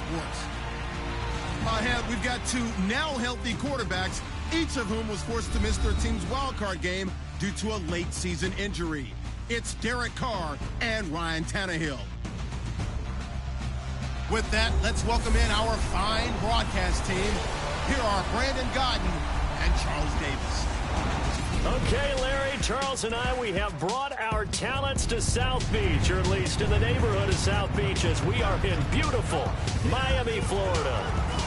sports. We've got two now healthy quarterbacks, each of whom was forced to miss their team's wildcard game due to a late season injury. It's Derek Carr and Ryan Tannehill. With that, let's welcome in our fine broadcast team. Here are Brandon Godden and Charles Davis. Okay, Larry, Charles and I, we have brought our talents to South Beach, or at least in the neighborhood of South Beach, as we are in beautiful Miami, Florida.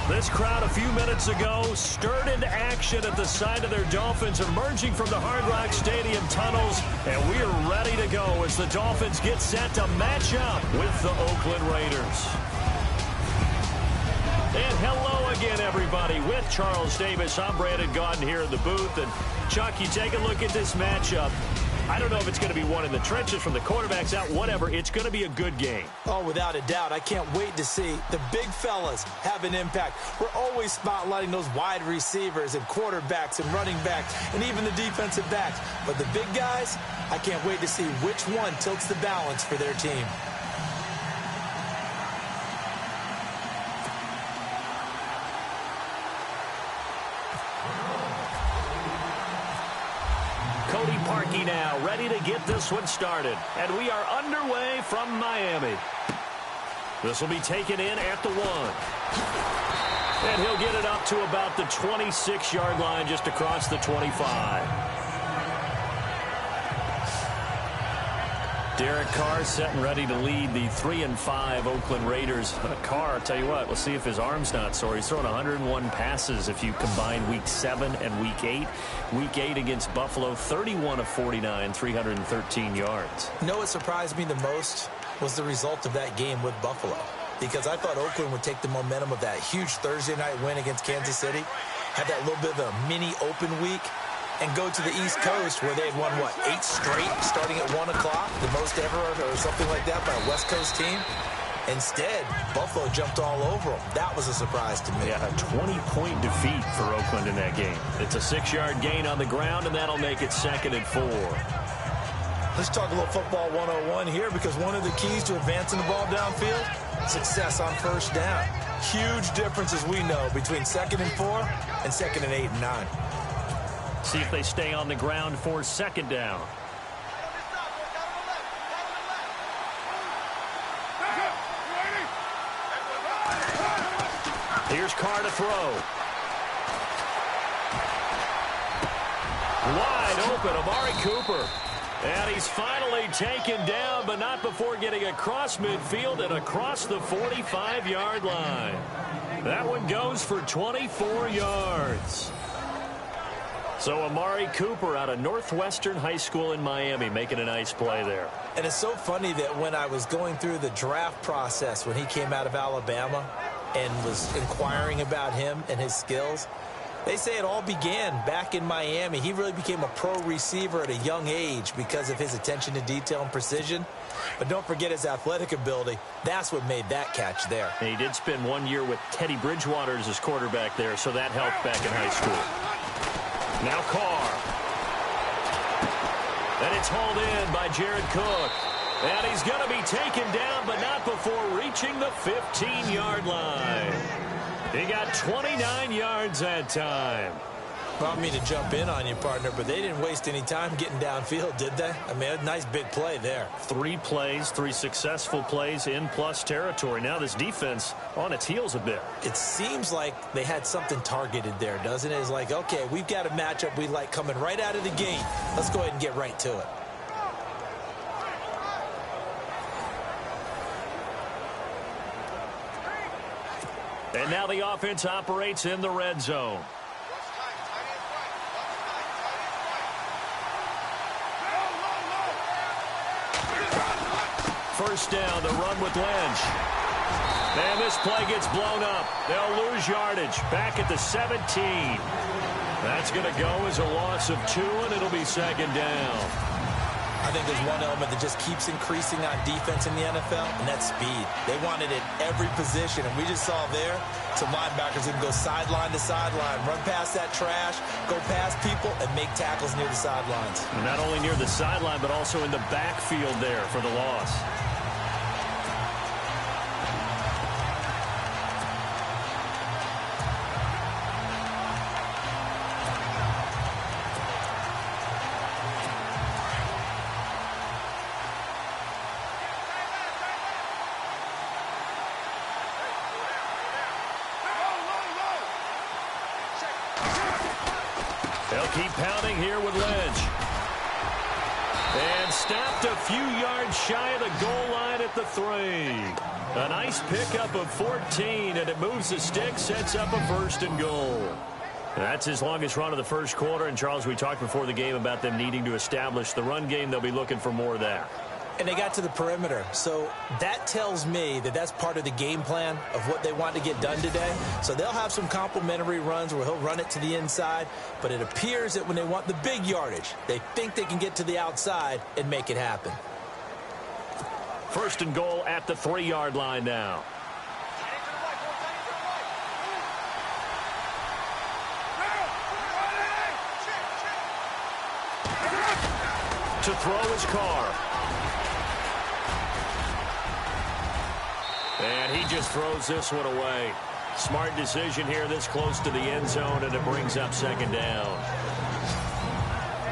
This crowd a few minutes ago stirred into action at the side of their Dolphins emerging from the Hard Rock Stadium tunnels, and we are ready to go as the Dolphins get set to match up with the Oakland Raiders. And hello again, everybody. With Charles Davis, I'm Brandon Godden here in the booth. And, Chuck, you take a look at this matchup. I don't know if it's going to be one in the trenches from the quarterbacks out, whatever. It's going to be a good game. Oh, without a doubt. I can't wait to see the big fellas have an impact. We're always spotlighting those wide receivers and quarterbacks and running backs and even the defensive backs. But the big guys, I can't wait to see which one tilts the balance for their team. Now ready to get this one started, and we are underway from Miami. This will be taken in at the 1, and he'll get it up to about the 26-yard line, just across the 25. Derek Carr set and ready to lead the 3-5 Oakland Raiders. Carr, I'll tell you what, we'll see if his arm's not sore. He's thrown 101 passes if you combine Week 7 and Week 8. Week 8 against Buffalo, 31 of 49, 313 yards. You know what surprised me the most was the result of that game with Buffalo. Because I thought Oakland would take the momentum of that huge Thursday night win against Kansas City, have that little bit of a mini open week, and go to the East Coast where they had won, 8 straight starting at 1 o'clock, the most ever or something like that by a West Coast team. Instead, Buffalo jumped all over them. That was a surprise to me. Yeah, a 20-point defeat for Oakland in that game. It's a 6-yard gain on the ground, and that'll make it 2nd and 4. Let's talk a little football 101 here, because one of the keys to advancing the ball downfield, success on first down. Huge difference, as we know, between 2nd and 4 and 2nd and 8 and 9. See if they stay on the ground for 2nd down. Here's Carr to throw. Wide open, Amari Cooper. And he's finally taken down, but not before getting across midfield and across the 45-yard line. That one goes for 24 yards. So Amari Cooper out of Northwestern High School in Miami making a nice play there. And it's so funny that when I was going through the draft process when he came out of Alabama and was inquiring about him and his skills, they say it all began back in Miami. He really became a pro receiver at a young age because of his attention to detail and precision. But don't forget his athletic ability. That's what made that catch there. And he did spend 1 year with Teddy Bridgewater as his quarterback there, so that helped back in high school. Now Carr. And it's hauled in by Jared Cook. And he's going to be taken down, but not before reaching the 15-yard line. He got 29 yards that time. Brought me to jump in on you, partner, but they didn't waste any time getting downfield, did they? I mean, a nice big play there. 3 plays, 3 successful plays in plus territory. Now this defense on its heels a bit. It seems like they had something targeted there, doesn't it? It's like, okay, we've got a matchup we like coming right out of the gate. Let's go ahead and get right to it. And now the offense operates in the red zone. First down, the run with Lynch. And this play gets blown up. They'll lose yardage back at the 17. That's going to go as a loss of 2, and it'll be 2nd down. I think there's one element that just keeps increasing on defense in the NFL, and that's speed. They want it at every position, and we just saw there some linebackers that can go sideline to sideline, run past that trash, go past people, and make tackles near the sidelines. And not only near the sideline, but also in the backfield there for the loss. They'll keep pounding here with Lynch. And stopped a few yards shy of the goal line at the 3. A nice pickup of 14, and it moves the stick, sets up a 1st and goal. That's his longest run of the first quarter. And, Charles, we talked before the game about them needing to establish the run game. They'll be looking for more of that. And they got to the perimeter. So that tells me that that's part of the game plan of what they want to get done today. So they'll have some complementary runs where he'll run it to the inside. But it appears that when they want the big yardage, they think they can get to the outside and make it happen. 1st and goal at the 3-yard line now. To throw his Carr. And he just throws this one away. Smart decision here this close to the end zone, and it brings up 2nd down.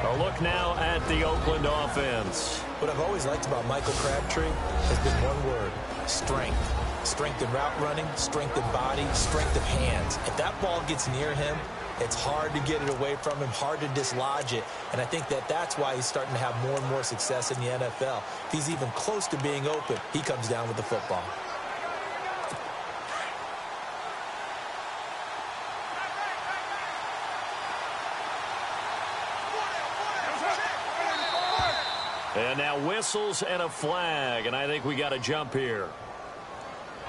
A look now at the Oakland offense. What I've always liked about Michael Crabtree has been one word: strength. Strength in route running, strength in body, strength of hands. If that ball gets near him, it's hard to get it away from him, hard to dislodge it. And I think that that's why he's starting to have more and more success in the NFL. If he's even close to being open, he comes down with the football. And now whistles and a flag, and I think we got a jump here.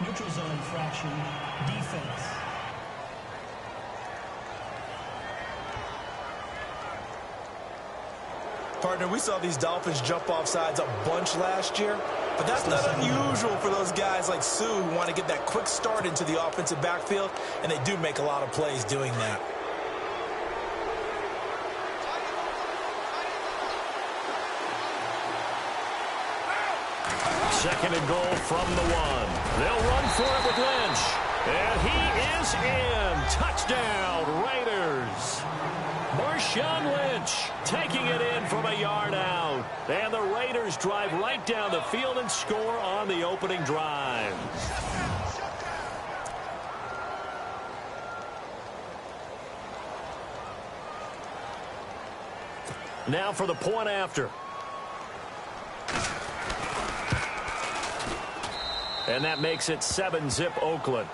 Neutral zone infraction, defense. Partner, we saw these Dolphins jump off sides a bunch last year, but that's not unusual for those guys like Sue who want to get that quick start into the offensive backfield, and they do make a lot of plays doing that. 2nd and goal from the 1. They'll run for it with Lynch. And he is in. Touchdown, Raiders. Marshawn Lynch taking it in from a yard out. And the Raiders drive right down the field and score on the opening drive. Now for the point after. And that makes it 7-zip Oakland.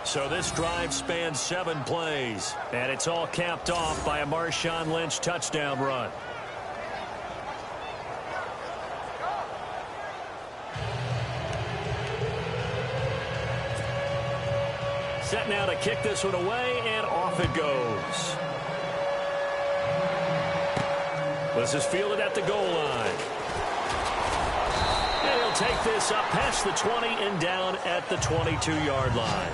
So this drive spans 7 plays, and it's all capped off by a Marshawn Lynch touchdown run. Set now to kick this one away, and off it goes. This is fielded at the goal line. And he'll take this up past the 20 and down at the 22-yard line.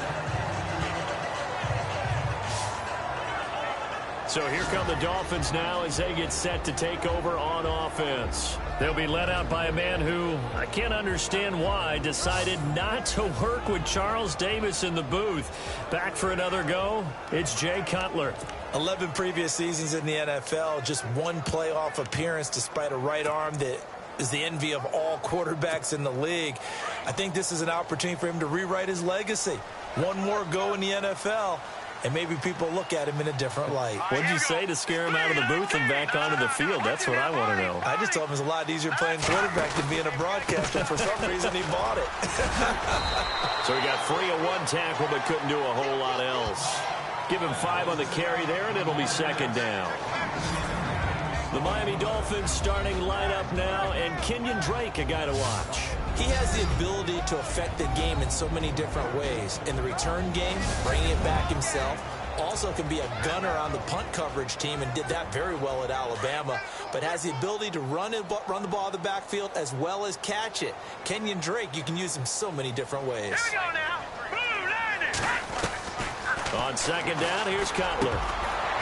So here come the Dolphins now as they get set to take over on offense. They'll be led out by a man who, I can't understand why, decided not to work with Charles Davis in the booth. Back for another go, it's Jay Cutler. 11 previous seasons in the NFL, just 1 playoff appearance despite a right arm that is the envy of all quarterbacks in the league. I think this is an opportunity for him to rewrite his legacy. 1 more go in the NFL, and maybe people look at him in a different light. What did you say to scare him out of the booth and back onto the field? That's what I want to know. I just told him it's a lot easier playing quarterback than being a broadcaster. For some reason, he bought it. So he got free of 1 tackle but couldn't do a whole lot else. Give him 5 on the carry there, and it'll be 2nd down. The Miami Dolphins starting lineup now, and Kenyon Drake, a guy to watch. He has the ability to affect the game in so many different ways. In the return game, bringing it back himself. Also can be a gunner on the punt coverage team and did that very well at Alabama. But has the ability to run the ball in the backfield as well as catch it. Kenyon Drake, you can use him so many different ways. Here we go now. On 2nd down, here's Cutler.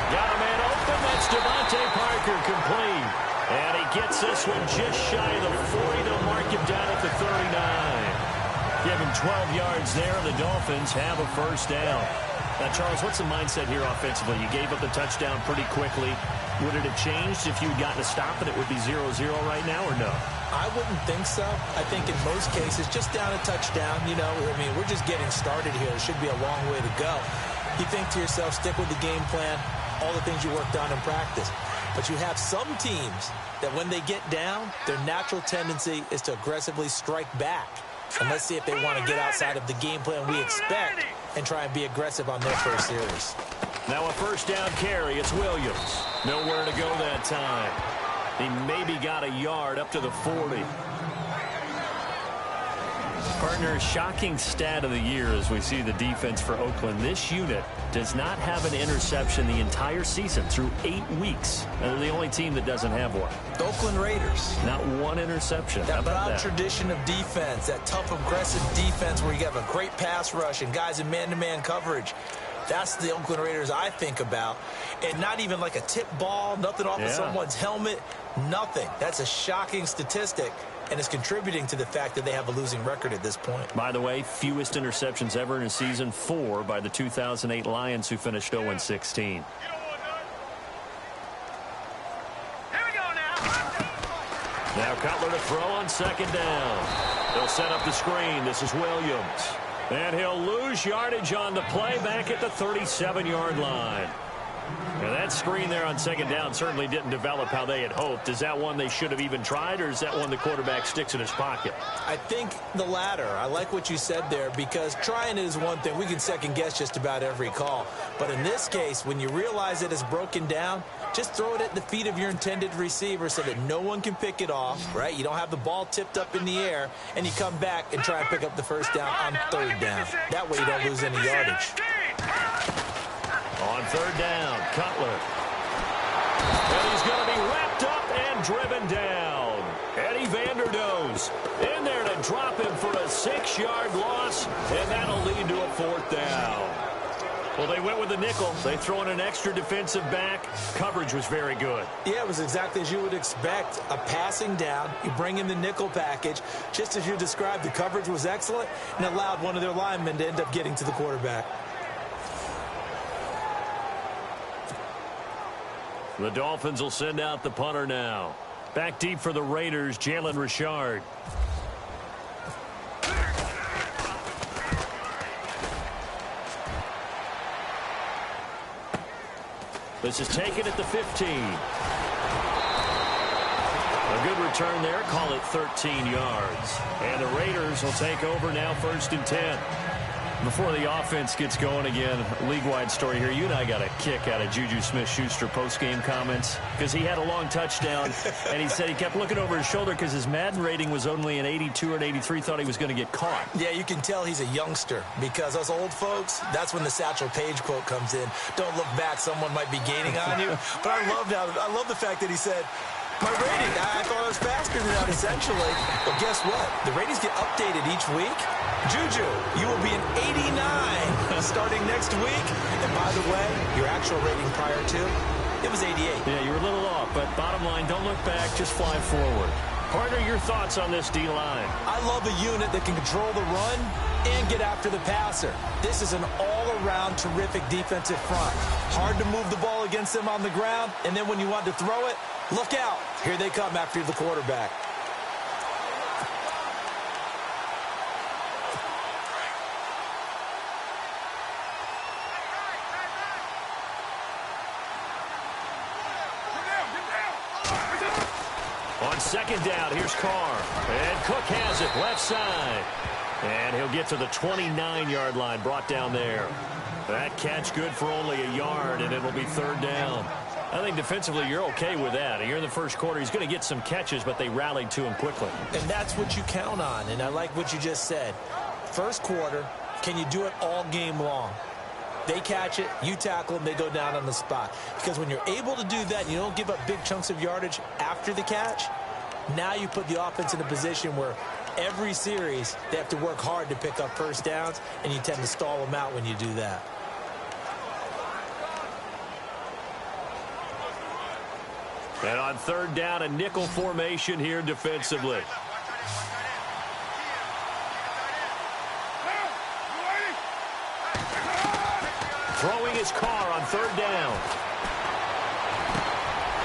Got a man open. That's Devontae Parker complete. And he gets this one just shy of the 40. They'll mark him down at the 39. Give him 12 yards there, and the Dolphins have a 1st down. Now, Charles, what's the mindset here offensively? You gave up the touchdown pretty quickly. Would it have changed if you had gotten a stop and it would be 0-0 right now or no? I wouldn't think so. I think in most cases, just down a touchdown, you know, I mean, we're just getting started here. It should be a long way to go. You think to yourself, stick with the game plan, all the things you worked on in practice. But you have some teams that when they get down, their natural tendency is to aggressively strike back. And let's see if they want to get outside of the game plan we expect and try and be aggressive on their first series. Now a first down carry. It's Williams. Nowhere to go that time. He maybe got a yard up to the 40. Partner, shocking stat of the year as we see the defense for Oakland. This unit does not have an interception the entire season through 8 weeks. And they're the only team that doesn't have one. The Oakland Raiders. Not one interception. That proud tradition of defense, that tough, aggressive defense where you have a great pass rush and guys in man-to-man coverage. That's the Oakland Raiders I think about. And not even like a tip ball, nothing off of someone's helmet, nothing. That's a shocking statistic. And it's contributing to the fact that they have a losing record at this point. By the way, fewest interceptions ever in a season, 4 by the 2008 Lions, who finished 0-16. Now Cutler to throw on second down. They'll set up the screen. This is Williams. And he'll lose yardage on the play back at the 37-yard line. Now that screen there on second down certainly didn't develop how they had hoped. Is that one they should have even tried, or is that one the quarterback sticks in his pocket? I think the latter. I like what you said there, because trying it is one thing. We can second guess just about every call. But in this case, when you realize it is broken down, just throw it at the feet of your intended receiver so that no one can pick it off, right? You don't have the ball tipped up in the air, and you come back and try and pick up the first down on third down. That way you don't lose any yardage. On third down, Cutler. And he's going to be wrapped up and driven down. Eddie Vanderdoes in there to drop him for a 6-yard loss, and that'll lead to a fourth down. Well, they went with the nickel. They throw in an extra defensive back. Coverage was very good. Yeah, it was exactly as you would expect. A passing down. You bring in the nickel package. Just as you described, the coverage was excellent and allowed one of their linemen to end up getting to the quarterback. The Dolphins will send out the punter now. Back deep for the Raiders, Jalen Richard. This is taken at the 15. A good return there. Call it 13 yards. And the Raiders will take over now, 1st and 10. Before the offense gets going again, league-wide story here. You and I got a kick out of Juju Smith-Schuster post-game comments because he had a long touchdown, and he said he kept looking over his shoulder because his Madden rating was only an 82 or an 83, thought he was going to get caught. Yeah, you can tell he's a youngster because us old folks, that's when the Satchel Paige quote comes in. Don't look back, someone might be gaining on you. But I love the fact that he said, my rating, I thought I was faster than that, essentially. But guess what? The ratings get updated each week. Juju, you will be an 89 starting next week. And by the way, your actual rating prior to, it was 88. Yeah, you were a little off, but bottom line, don't look back, just fly forward. Partner, your thoughts on this D-line? I love a unit that can control the run and get after the passer. This is an all-around terrific defensive front. Hard to move the ball against them on the ground, and then when you want to throw it, look out. Here they come after the quarterback. On second down, here's Carr. And Cook has it, left side. And he'll get to the 29-yard line, brought down there. That catch good for only a yard, and it'll be 3rd down. I think defensively you're okay with that. Here in the first quarter, he's going to get some catches, but they rallied to him quickly. And that's what you count on, and I like what you just said. First quarter, can you do it all game long? They catch it, you tackle them, they go down on the spot. Because when you're able to do that, and you don't give up big chunks of yardage after the catch, now you put the offense in a position where every series they have to work hard to pick up first downs, and you tend to stall them out when you do that. And on 3rd down, a nickel formation here defensively. Throwing his Carr on 3rd down.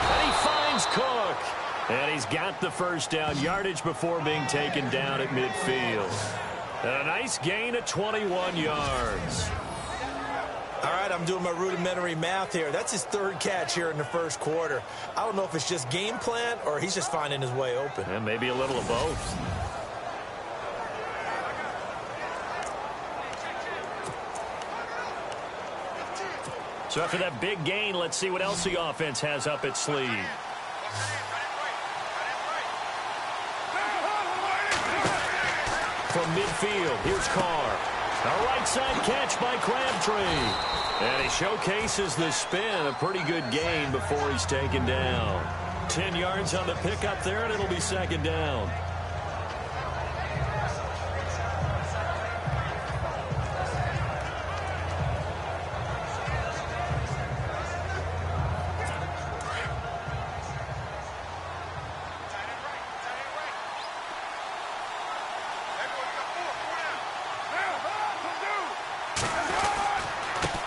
And he finds Cook. And he's got the first down, yardage before being taken down at midfield. And a nice gain of 21 yards. All right, I'm doing my rudimentary math here. That's his third catch here in the first quarter. I don't know if it's just game plan or he's just finding his way open. And maybe a little of both. So after that big gain, let's see what else the offense has up its sleeve. From midfield, here's Carr. A right side catch by Crabtree. And he showcases the spin, a pretty good gain before he's taken down. 10 yards on the pickup there, and it'll be second down.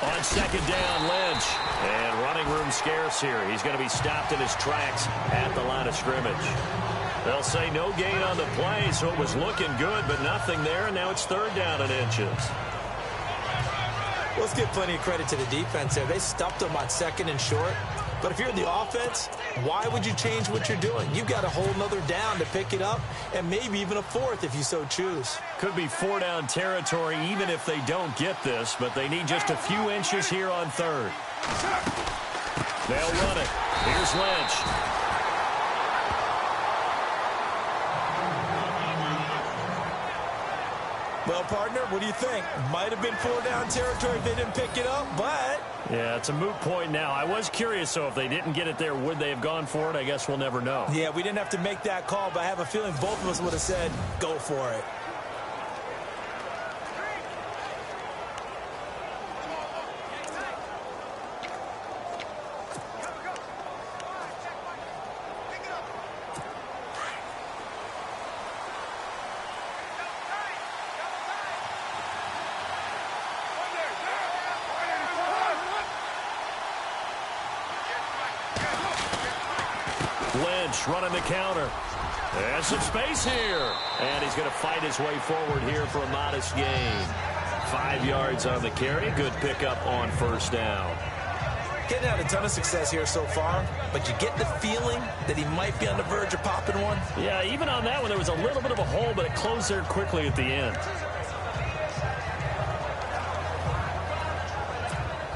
On second down, Lynch. And running room scarce here. He's going to be stopped in his tracks at the line of scrimmage. They'll say no gain on the play, so it was looking good, but nothing there, and now it's third down and inches. Let's give plenty of credit to the defense there. They stuffed them on second and short. But if you're in the offense, why would you change what you're doing? You've got a whole nother down to pick it up, and maybe even a fourth if you so choose. Could be four-down territory even if they don't get this, but they need just a few inches here on third. They'll run it. Here's Lynch. Well, partner, what do you think? Might have been four-down territory if they didn't pick it up, but... Yeah, it's a moot point now. I was curious, so if they didn't get it there, would they have gone for it? I guess we'll never know. Yeah, we didn't have to make that call, but I have a feeling both of us would have said, go for it. Lynch running the counter. There's some space here. And he's going to fight his way forward here for a modest gain. 5 yards on the carry. Good pickup on first down. Getting out a ton of success here so far, but you get the feeling that he might be on the verge of popping one. Yeah, even on that one, there was a little bit of a hole, but it closed there quickly at the end.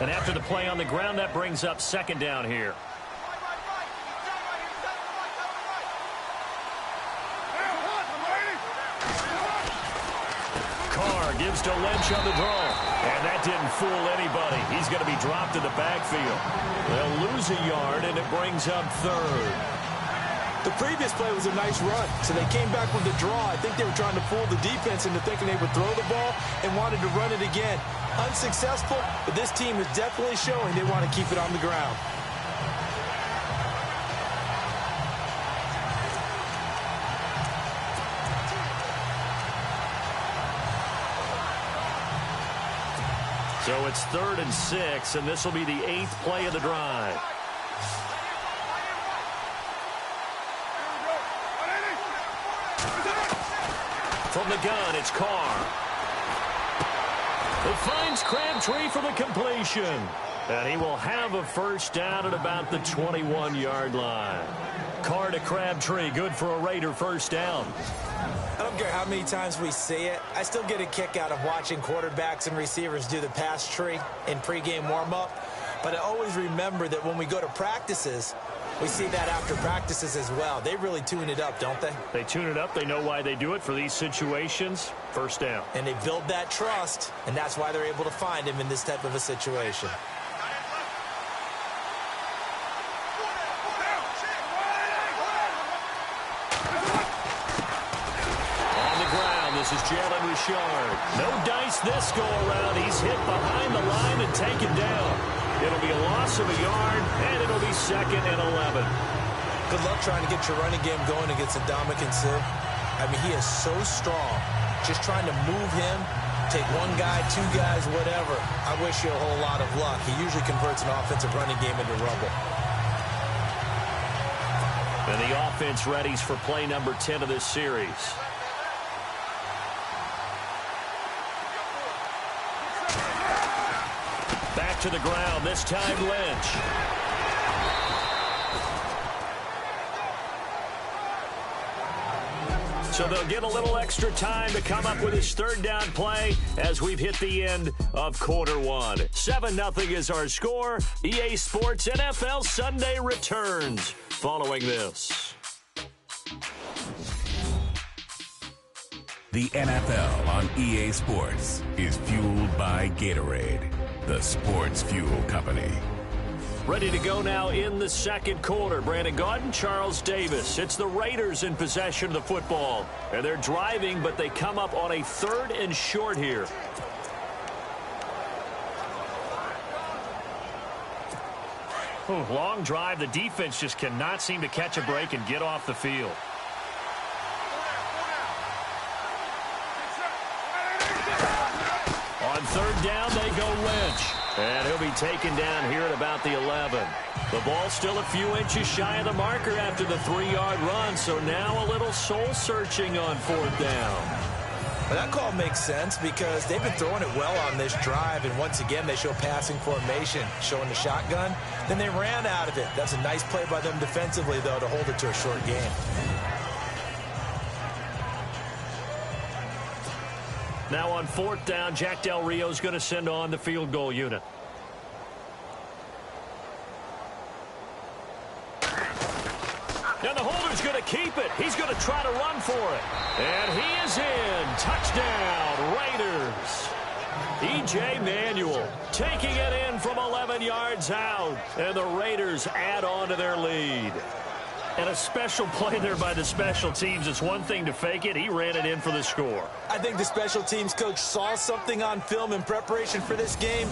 And after the play on the ground, that brings up second down here. Gives to Lynch on the draw. And that didn't fool anybody. He's going to be dropped in the backfield. They'll lose a yard, and it brings up third. The previous play was a nice run, so they came back with the draw. I think they were trying to fool the defense into thinking they would throw the ball and wanted to run it again. Unsuccessful, but this team is definitely showing they want to keep it on the ground. So it's 3rd and 6, and this will be the 8th play of the drive. From the gun, it's Carr. It finds Crabtree for the completion. And he will have a first down at about the 21-yard line. Carr to Crabtree, good for a Raider first down. I don't care how many times we see it. I still get a kick out of watching quarterbacks and receivers do the pass tree in pregame warm-up. But I always remember that when we go to practices, we see that after practices as well. They really tune it up, don't they? They tune it up. They know why they do it for these situations. First down. And they build that trust, and that's why they're able to find him in this type of a situation. This is Jalen Richard. No dice this go-around. He's hit behind the line and taken down. It'll be a loss of a yard, and it'll be 2nd and 11. Good luck trying to get your running game going against Ndamukong Suh. I mean, he is so strong. Just trying to move him, take one guy, two guys, whatever. I wish you a whole lot of luck. He usually converts an offensive running game into rubble. And the offense readies for play number 10 of this series. Back to the ground, this time Lynch. So they'll get a little extra time to come up with his third down play as we've hit the end of quarter one. 7-0 is our score. EA Sports NFL Sunday returns following this. The NFL on EA Sports is fueled by Gatorade, the sports fuel company. Ready to go now in the second quarter. Brandon Gaudin, Charles Davis. It's the Raiders in possession of the football. And they're driving, but they come up on a 3rd and short here. Long drive. The defense just cannot seem to catch a break and get off the field. On 3rd down, they go Lynch. And he'll be taken down here at about the 11. The ball's still a few inches shy of the marker after the 3-yard run, so now a little soul-searching on 4th down. Well, that call makes sense because they've been throwing it well on this drive, and once again they show passing formation, showing the shotgun. Then they ran out of it. That's a nice play by them defensively, though, to hold it to a short game. Now on 4th down, Jack Del Rio's going to send on the field goal unit. And the holder's going to keep it. He's going to try to run for it. And he is in. Touchdown, Raiders. E.J. Manuel taking it in from 11 yards out. And the Raiders add on to their lead. And a special play there by the special teams. It's one thing to fake it. He ran it in for the score. I think the special teams coach saw something on film in preparation for this game,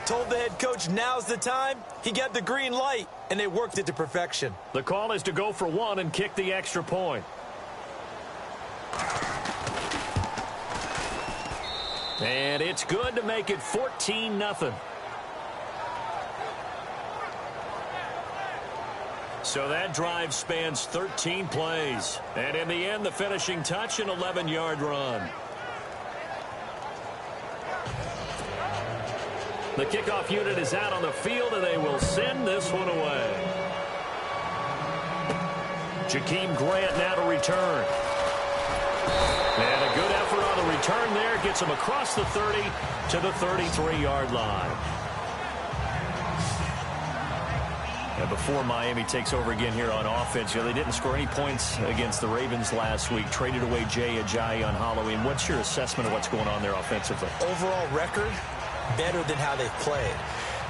told the head coach now's the time. He got the green light, and they worked it to perfection. The call is to go for one and kick the extra point. And it's good to make it 14-0. So that drive spans 13 plays. And in the end, the finishing touch, an 11-yard run. The kickoff unit is out on the field, and they will send this one away. Jakeem Grant now to return. And a good effort on the return there. Gets him across the 30 to the 33-yard line. And before Miami takes over again here on offense, they didn't score any points against the Ravens last week. Traded away Jay Ajayi on Halloween. What's your assessment of what's going on there offensively? Overall record, better than how they've played.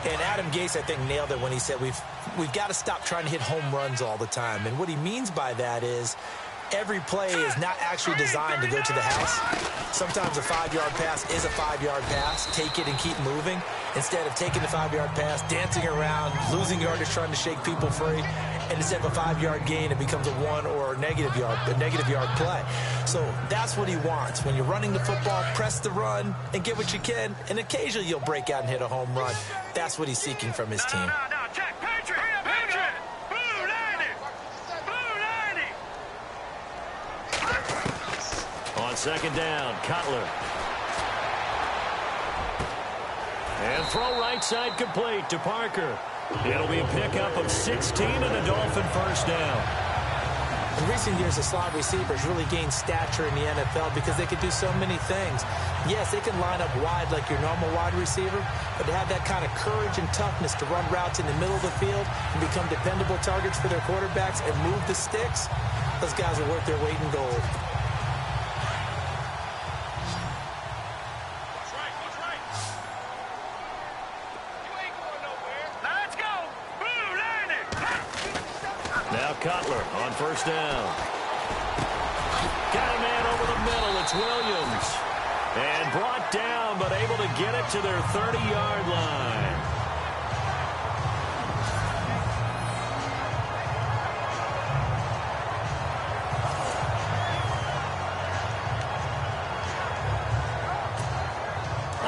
And Adam Gase, I think, nailed it when he said we've got to stop trying to hit home runs all the time. And what he means by that is every play is not actually designed to go to the house. Sometimes a 5-yard pass is a 5-yard pass. Take it and keep moving. Instead of taking the 5-yard pass, dancing around, losing yardage, trying to shake people free, and instead of a 5-yard gain, it becomes a 1 or a negative yard play. So that's what he wants. When you're running the football, press the run and get what you can, and occasionally you'll break out and hit a home run. That's what he's seeking from his team. Jack, Patriot, Patriot, Blue 90. On 2nd down, Cutler. And throw right side complete to Parker. It'll be a pickup of 16 and a Dolphin first down. In recent years, the slot receivers really gained stature in the NFL because they could do so many things. Yes, they can line up wide like your normal wide receiver, but to have that kind of courage and toughness to run routes in the middle of the field and become dependable targets for their quarterbacks and move the sticks, those guys are worth their weight in gold. Cutler on 1st down. Got a man over the middle. It's Williams. And brought down, but able to get it to their 30-yard line.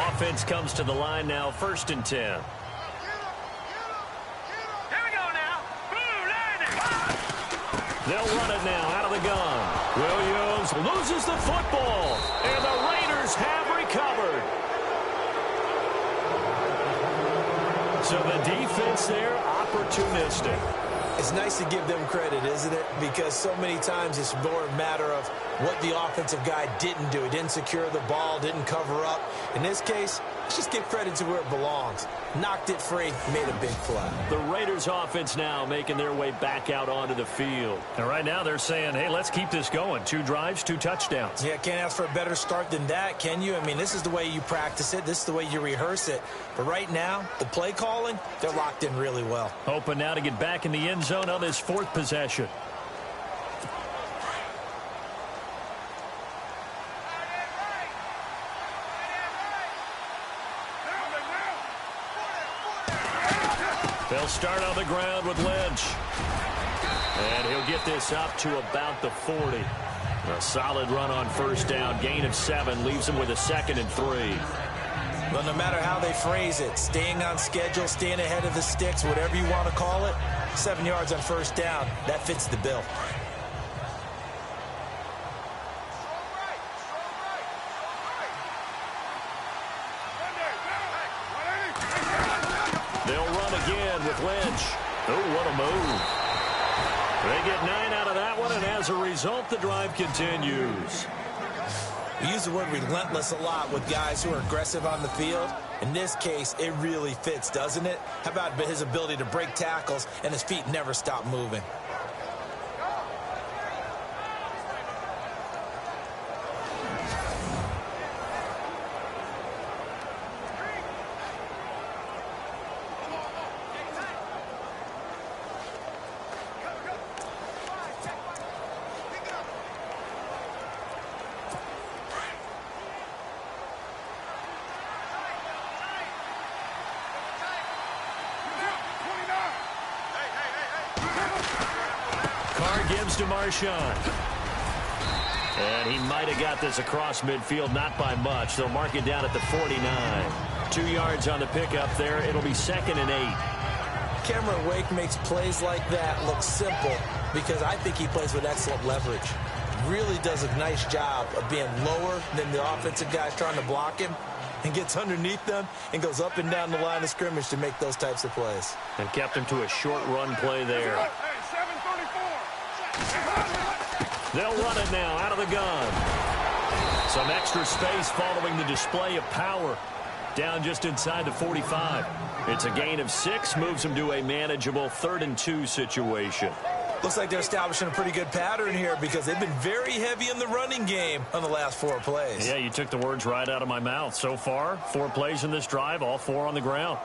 Offense comes to the line now, 1st and 10. They'll run it now out of the gun. Williams loses the football, and the Raiders have recovered. So the defense there, opportunistic. It's nice to give them credit, isn't it? Because so many times it's more a matter of what the offensive guy didn't do. He didn't secure the ball, didn't cover up. In this case, let's just give credit to where it belongs. Knocked it free, made a big play. The Raiders offense now making their way back out onto the field. And right now they're saying, hey, let's keep this going. 2 drives, 2 touchdowns. Yeah, can't ask for a better start than that, can you? I mean, this is the way you practice it. This is the way you rehearse it. But right now, the play calling, they're locked in really well. Hoping now to get back in the end zone on this 4th possession. They'll start on the ground with Lynch. And he'll get this up to about the 40. A solid run on first down. Gain of 7 leaves him with a 2nd and 3. Well, no matter how they phrase it, staying on schedule, staying ahead of the sticks, whatever you want to call it, 7 yards on first down, that fits the bill. They'll run again with Lynch. Oh, what a move. They get 9 out of that one, and as a result, the drive continues. We use the word relentless a lot with guys who are aggressive on the field. In this case, it really fits, doesn't it? How about his ability to break tackles and his feet never stop moving? Gives to Marshawn. And he might have got this across midfield, not by much. They'll mark it down at the 49. 2 yards on the pickup there. It'll be 2nd and 8. Cameron Wake makes plays like that look simple because I think he plays with excellent leverage. Really does a nice job of being lower than the offensive guys trying to block him and gets underneath them and goes up and down the line of scrimmage to make those types of plays. And kept him to a short run play there. They'll run it now out of the gun. Some extra space following the display of power. Down just inside the 45. It's a gain of 6, moves them to a manageable 3rd and 2 situation. Looks like they're establishing a pretty good pattern here because they've been very heavy in the running game on the last 4 plays. Yeah, you took the words right out of my mouth. So far, 4 plays in this drive, all 4 on the ground.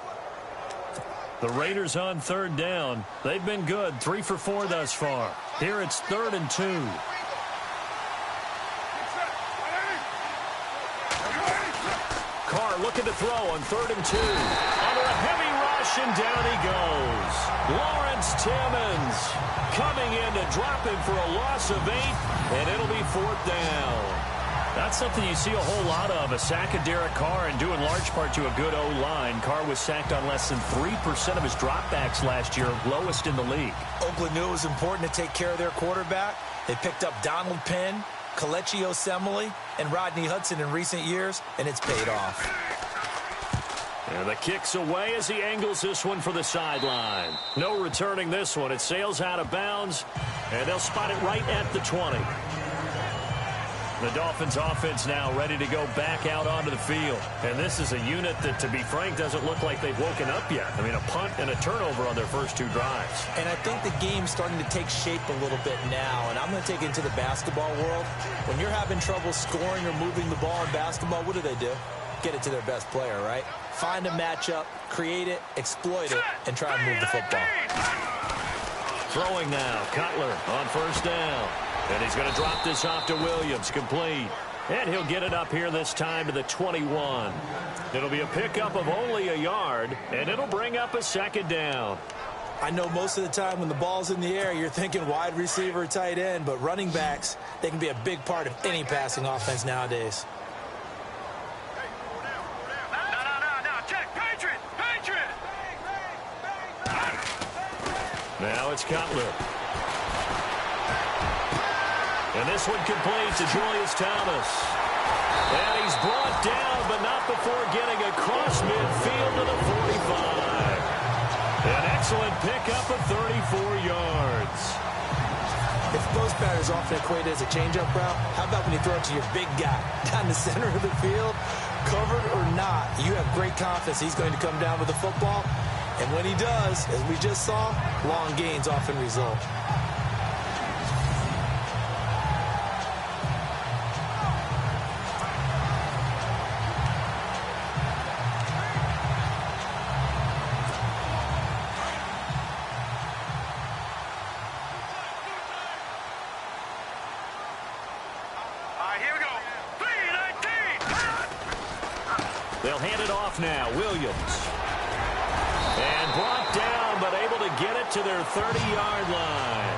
The Raiders on 3rd down. They've been good, 3 for 4 thus far. Here it's 3rd and 2. Carr looking to throw on 3rd and 2. Under a heavy rush, and down he goes. Lawrence Timmons coming in to drop him for a loss of 8, and it'll be 4th down. That's something you see a whole lot of, a sack of Derek Carr, and due in large part to a good O-line. Carr was sacked on less than 3% of his dropbacks last year, lowest in the league. Oakland knew it was important to take care of their quarterback. They picked up Donald Penn, Kelechi Osemele, and Rodney Hudson in recent years, and it's paid off. And the kick's away as he angles this one for the sideline. No returning this one. It sails out of bounds, and they'll spot it right at the 20. The Dolphins offense now ready to go back out onto the field. And this is a unit that, to be frank, doesn't look like they've woken up yet. I mean, a punt and a turnover on their first 2 drives. And I think the game's starting to take shape a little bit now. And I'm going to take it into the basketball world. When you're having trouble scoring or moving the ball in basketball, what do? Get it to their best player, right? Find a matchup, create it, exploit it, and try and move the football. Throwing now, Cutler on first down. And he's going to drop this off to Williams, complete. And he'll get it up here this time to the 21. It'll be a pickup of only a yard, and it'll bring up a 2nd down. I know most of the time when the ball's in the air, you're thinking wide receiver, tight end, but running backs, they can be a big part of any passing offense nowadays. Now it's Cutler. And this one complete to Julius Thomas. And he's brought down, but not before getting across midfield to the 45. An excellent pickup of 34 yards. If post pattern is often equated as a change-up route, how about when you throw it to your big guy down the center of the field? Covered or not, you have great confidence he's going to come down with the football. And when he does, as we just saw, long gains often result. Here we go. 3-19. They'll hand it off now. Williams. And brought down, but able to get it to their 30-yard line.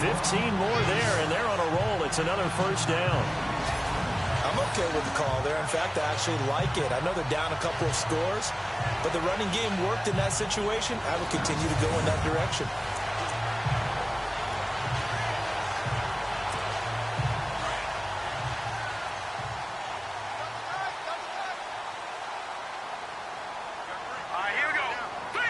15 more there, and they're on a roll. It's another first down. I'm okay with the call there. In fact, I actually like it. I know they're down a couple of scores, but the running game worked in that situation. I would continue to go in that direction. Here we go. 3-19.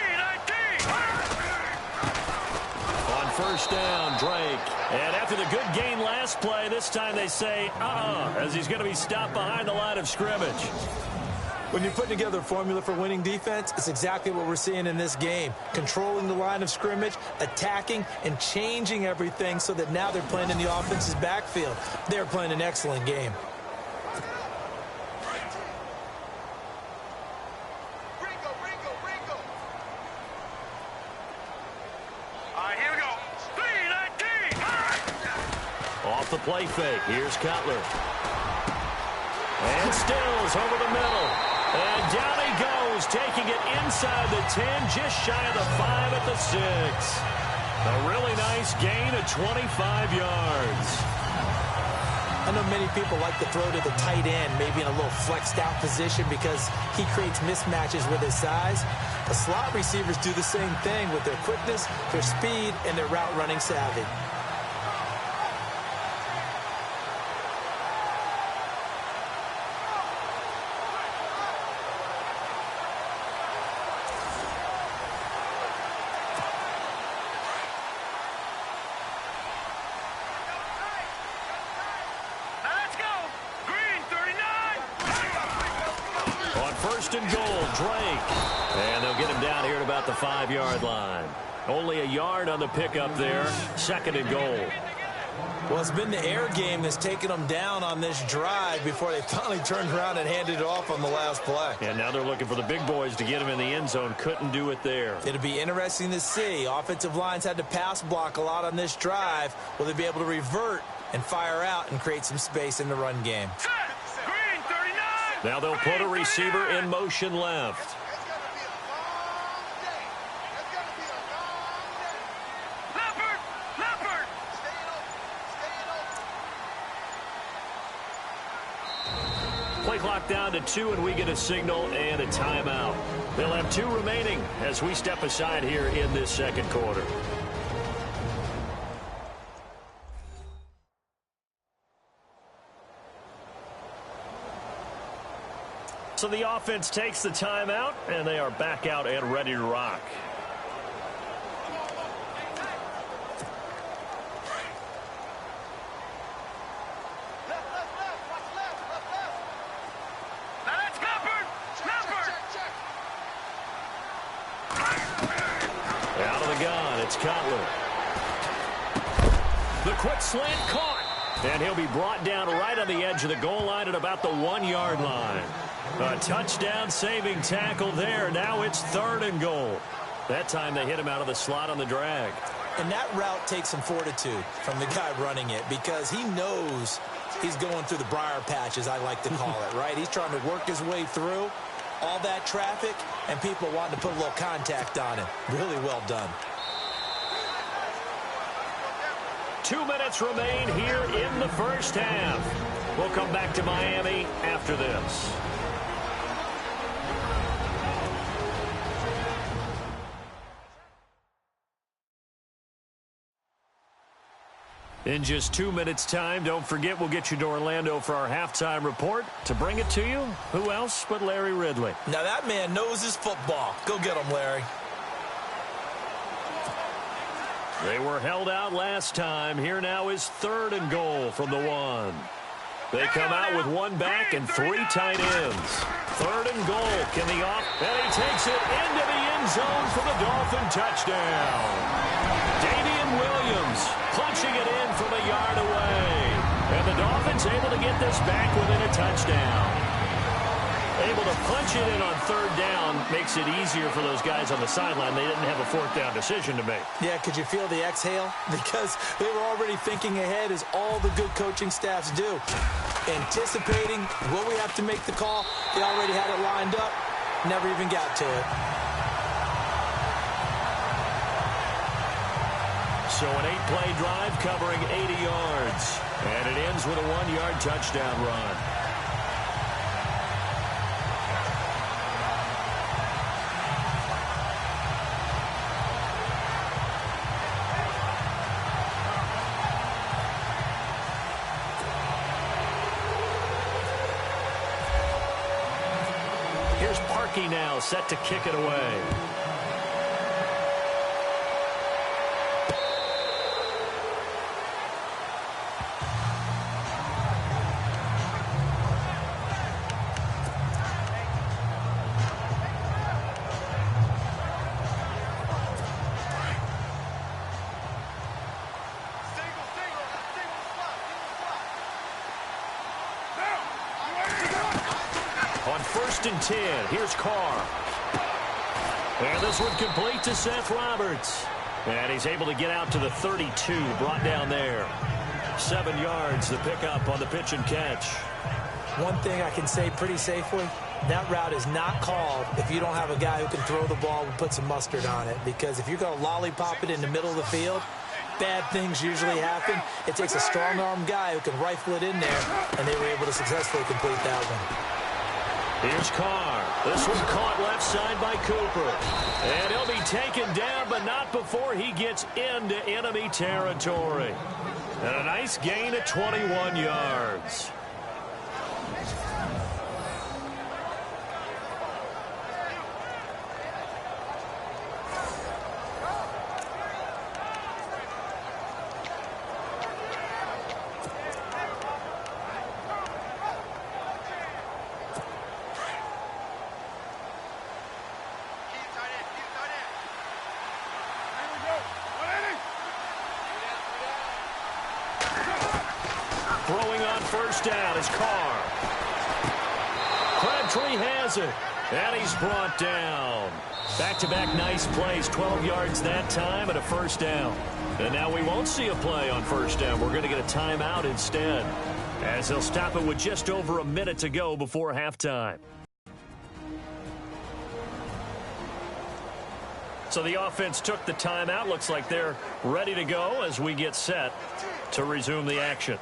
On first down, Drake. And after the good gain last play, this time they say, as he's going to be stopped behind the line of scrimmage. When you're putting together a formula for winning defense, it's exactly what we're seeing in this game. Controlling the line of scrimmage, attacking, and changing everything so that now they're playing in the offense's backfield. They're playing an excellent game. Here we go. 3-19. Off the play fake. Here's Cutler. And Stills over the middle. And down he goes, taking it inside the 10, just shy of the 5 at the 6. A really nice gain of 25 yards. I know many people like to throw to the tight end, maybe in a little flexed out position because he creates mismatches with his size. The slot receivers do the same thing with their quickness, their speed, and their route running savvy. Let's go. Green 39. On first and goal, Drake. And they'll get him down here at about the 5-yard line. Only a yard on the pickup there. Second and goal. Well, it's been the air game that's taken them down on this drive before they finally turned around and handed it off on the last play. And now they're looking for the big boys to get him in the end zone. Couldn't do it there. It'll be interesting to see. Offensive lines had to pass block a lot on this drive. Will they be able to revert and fire out and create some space in the run game? Set. Green 39. Now they'll put a receiver in motion left. Leopard. Leopard. Play clock down to 2, and we get a signal and a timeout. They'll have 2 remaining as we step aside here in this second quarter. So the offense takes the timeout, and they are back out and ready to rock. That's Leopard. Leopard. Out of the gun, it's Cutler. The quick slant caught. And he'll be brought down right on the edge of the goal line at about the 1-yard line. A touchdown saving tackle there. Now it's 3rd and goal. That time they hit him out of the slot on the drag. And that route takes some fortitude from the guy running it because he knows he's going through the briar patch, as I like to call it, right? He's trying to work his way through all that traffic and people wanting to put a little contact on him. Really well done. 2 minutes remain here in the first half. We'll come back to Miami after this. In just 2 minutes' time, don't forget we'll get you to Orlando for our halftime report. To bring it to you, who else but Larry Ridley? Now that man knows his football. Go get him, Larry. They were held out last time. Here now is 3rd and goal from the 1. They come out with 1 back and 3 tight ends. 3rd and goal. Can the and he takes it into the end zone for the Dolphin touchdown. Damian Williams punching it in from a yard away. And the Dolphins able to get this back within a touchdown. Able to punch it in on 3rd down makes it easier for those guys on the sideline. They didn't have a 4th down decision to make. Yeah, could you feel the exhale? Because they were already thinking ahead, as all the good coaching staffs do. Anticipating, will we have to make the call? They already had it lined up. Never even got to it. So an 8-play drive covering 80 yards. And it ends with a 1-yard touchdown run. Here's Parkey now, set to kick it away. On 1st and 10, here's Carr. And this one complete to Seth Roberts. And he's able to get out to the 32, brought down there. 7 yards, the pickup on the pitch and catch. One thing I can say pretty safely, that route is not called if you don't have a guy who can throw the ball and put some mustard on it. Because if you're going to lollipop it in the middle of the field, bad things usually happen. It takes a strong-arm guy who can rifle it in there, and they were able to successfully complete that one. Here's Carr. This one caught left side by Cooper. And he'll be taken down, but not before he gets into enemy territory. And a nice gain of 21 yards. Throwing on 1st down is Carr. Crabtree has it. And he's brought down. Back-to-back nice plays. 12 yards that time and a 1st down. And now we won't see a play on 1st down. We're going to get a timeout instead, as they'll stop it with just over a minute to go before halftime. So the offense took the timeout. Looks like they're ready to go as we get set to resume the action.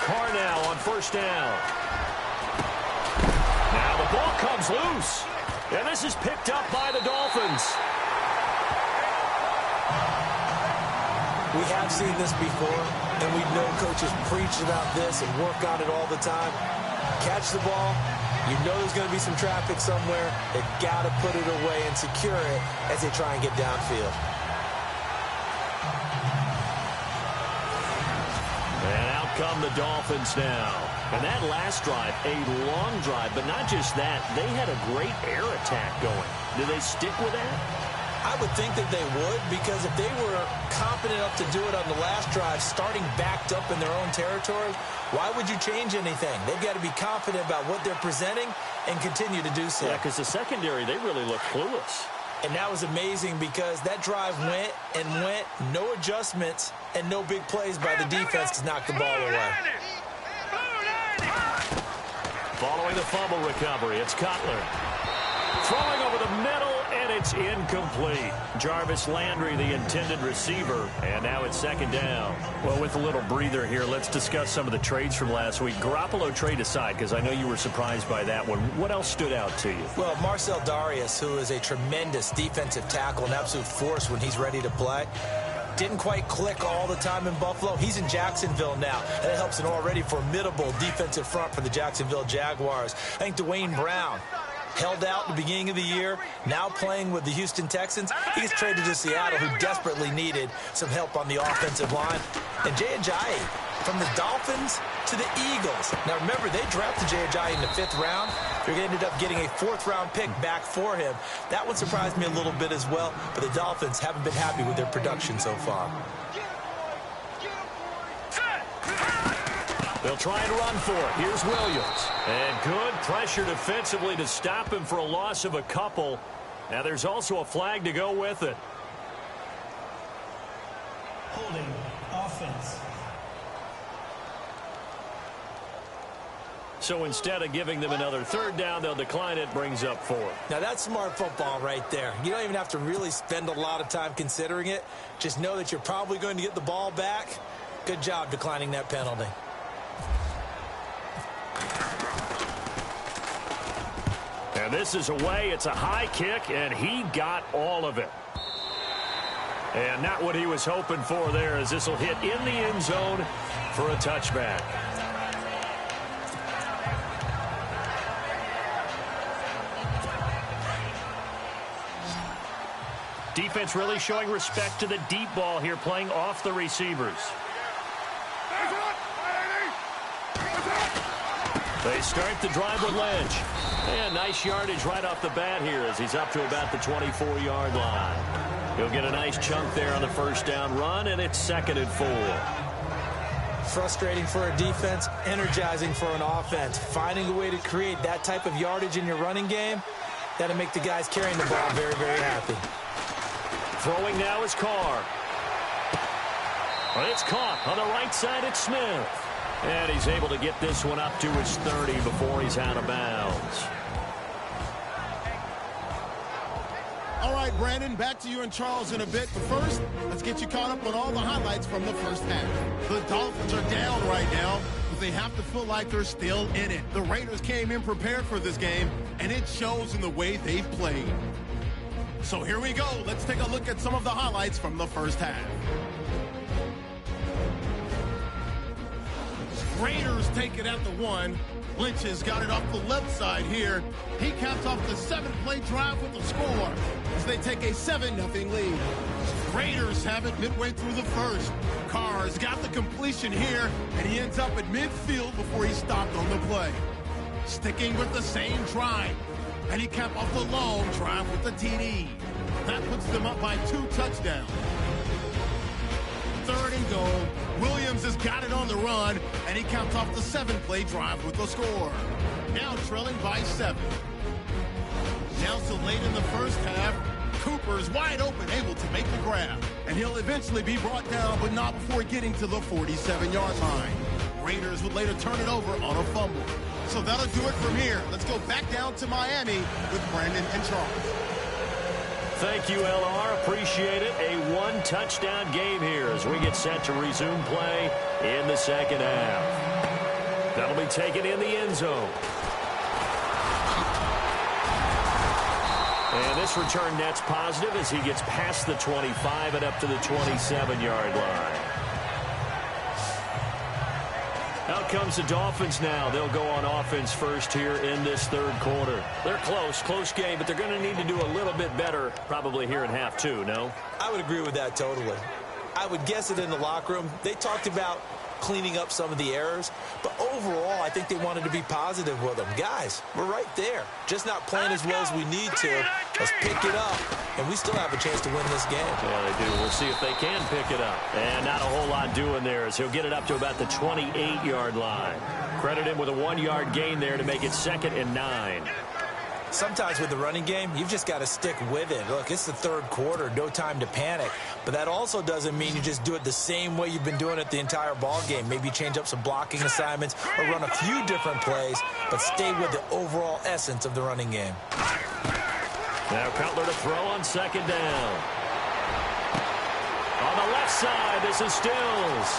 Carr now on 1st down. Now the ball comes loose. And this is picked up by the Dolphins. We have seen this before, and we know coaches preach about this and work on it all the time. Catch the ball. You know there's going to be some traffic somewhere. They've got to put it away and secure it as they try and get downfield. And out come the Dolphins now. And that last drive, a long drive, but not just that. They had a great air attack going. Do they stick with that? I would think that they would, because if they were confident enough to do it on the last drive, starting backed up in their own territory, why would you change anything? They've got to be confident about what they're presenting and continue to do so. Yeah, because the secondary, they really look clueless. And that was amazing because that drive went and went, no adjustments, and no big plays by the defense to knock the ball away. Following the fumble recovery, it's Cutler. Throwing over the middle, and It's incomplete. Jarvis Landry, the intended receiver, and now it's second down. Well, with a little breather here, let's discuss some of the trades from last week. Garoppolo trade aside, because I know you were surprised by that one. What else stood out to you? Well, Marcel Darius, who is a tremendous defensive tackle, an absolute force when he's ready to play. Didn't quite click all the time in Buffalo. He's in Jacksonville now, and it helps an already formidable defensive front for the Jacksonville Jaguars. I think Dwayne Brown held out at the beginning of the year, now playing with the Houston Texans. He gets traded to Seattle, who desperately needed some help on the offensive line. And Jay Ajayi, from the Dolphins to the Eagles. Now, remember, they drafted Jay Ajayi in the 5th round. They ended up getting a 4th-round pick back for him. That one surprised me a little bit as well, but the Dolphins haven't been happy with their production so far. They'll try and run for it. Here's Williams. And good pressure defensively to stop him for a loss of a couple. Now there's also a flag to go with it. Holding offense. So instead of giving them another 3rd down, they'll decline it, brings up 4. Now that's smart football right there. You don't even have to really spend a lot of time considering it. Just know that you're probably going to get the ball back. Good job declining that penalty. And this is away. It's a high kick, and he got all of it. And not what he was hoping for there, as this will hit in the end zone for a touchback. Defense really showing respect to the deep ball here, playing off the receivers. They start the drive with Lynch. And nice yardage right off the bat here as he's up to about the 24-yard line. He'll get a nice chunk there on the 1st down run, and it's 2nd and 4. Frustrating for a defense, energizing for an offense. Finding a way to create that type of yardage in your running game, that'll make the guys carrying the ball very, very happy. Throwing now is Carr. It's caught on the right side. It's Smith. And he's able to get this one up to his 30 before he's out of bounds. All right, Brandon, back to you and Charles in a bit. But first, let's get you caught up on all the highlights from the first half. The Dolphins are down right now, but they have to feel like they're still in it. The Raiders came in prepared for this game, and it shows in the way they've played. So here we go. Let's take a look at some of the highlights from the first half. Raiders take it at the 1. Lynch has got it off the left side here. He caps off the 7-play drive with the score as they take a 7-0 lead. Raiders have it midway through the first. Carr's got the completion here, and he ends up at midfield before he stopped on the play. Sticking with the same drive, and he capped off the long drive with the TD. That puts them up by 2 touchdowns. 3rd and goal. Williams has got it on the run, and he caps off the 7-play drive with the score. Now trailing by 7. Now so late in the first half, Cooper's wide open, able to make the grab. And he'll eventually be brought down, but not before getting to the 47-yard line. Raiders would later turn it over on a fumble. So that'll do it from here. Let's go back down to Miami with Brandon and Charles. Thank you, LR. Appreciate it. A 1-touchdown game here as we get set to resume play in the second half. That'll be taken in the end zone. And this return net's positive as he gets past the 25 and up to the 27-yard line. Out comes the Dolphins now. They'll go on offense first here in this 3rd quarter. They're close game, but they're going to need to do a little bit better probably here in half 2, no? I would agree with that totally. I would guess it in the locker room. They talked about cleaning up some of the errors, but overall, I think they wanted to be positive with them. Guys, we're right there. Just not playing as well as we need to. Let's pick it up, and we still have a chance to win this game. Yeah, they do. We'll see if they can pick it up. And not a whole lot doing there as he'll get it up to about the 28-yard line. Credit him with a 1-yard gain there to make it 2nd and 9. Sometimes with the running game, you've just got to stick with it. Look, it's the 3rd quarter, no time to panic. But that also doesn't mean you just do it the same way you've been doing it the entire ball game. Maybe change up some blocking assignments or run a few different plays, but stay with the overall essence of the running game. Now Cutler to throw on second down. On the left side, this is Stills.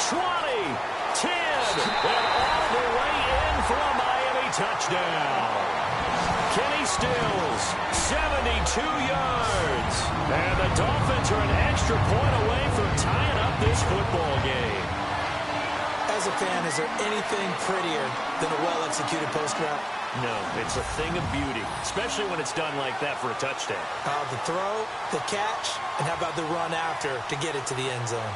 20, 10, and all the way in for a Miami touchdown. Kenny Stills, 72 yards. And the Dolphins are an extra point away from tying up this football game. As a fan, is there anything prettier than a well-executed post route? No, it's a thing of beauty, especially when it's done like that for a touchdown. The throw, the catch, and how about the run after to get it to the end zone?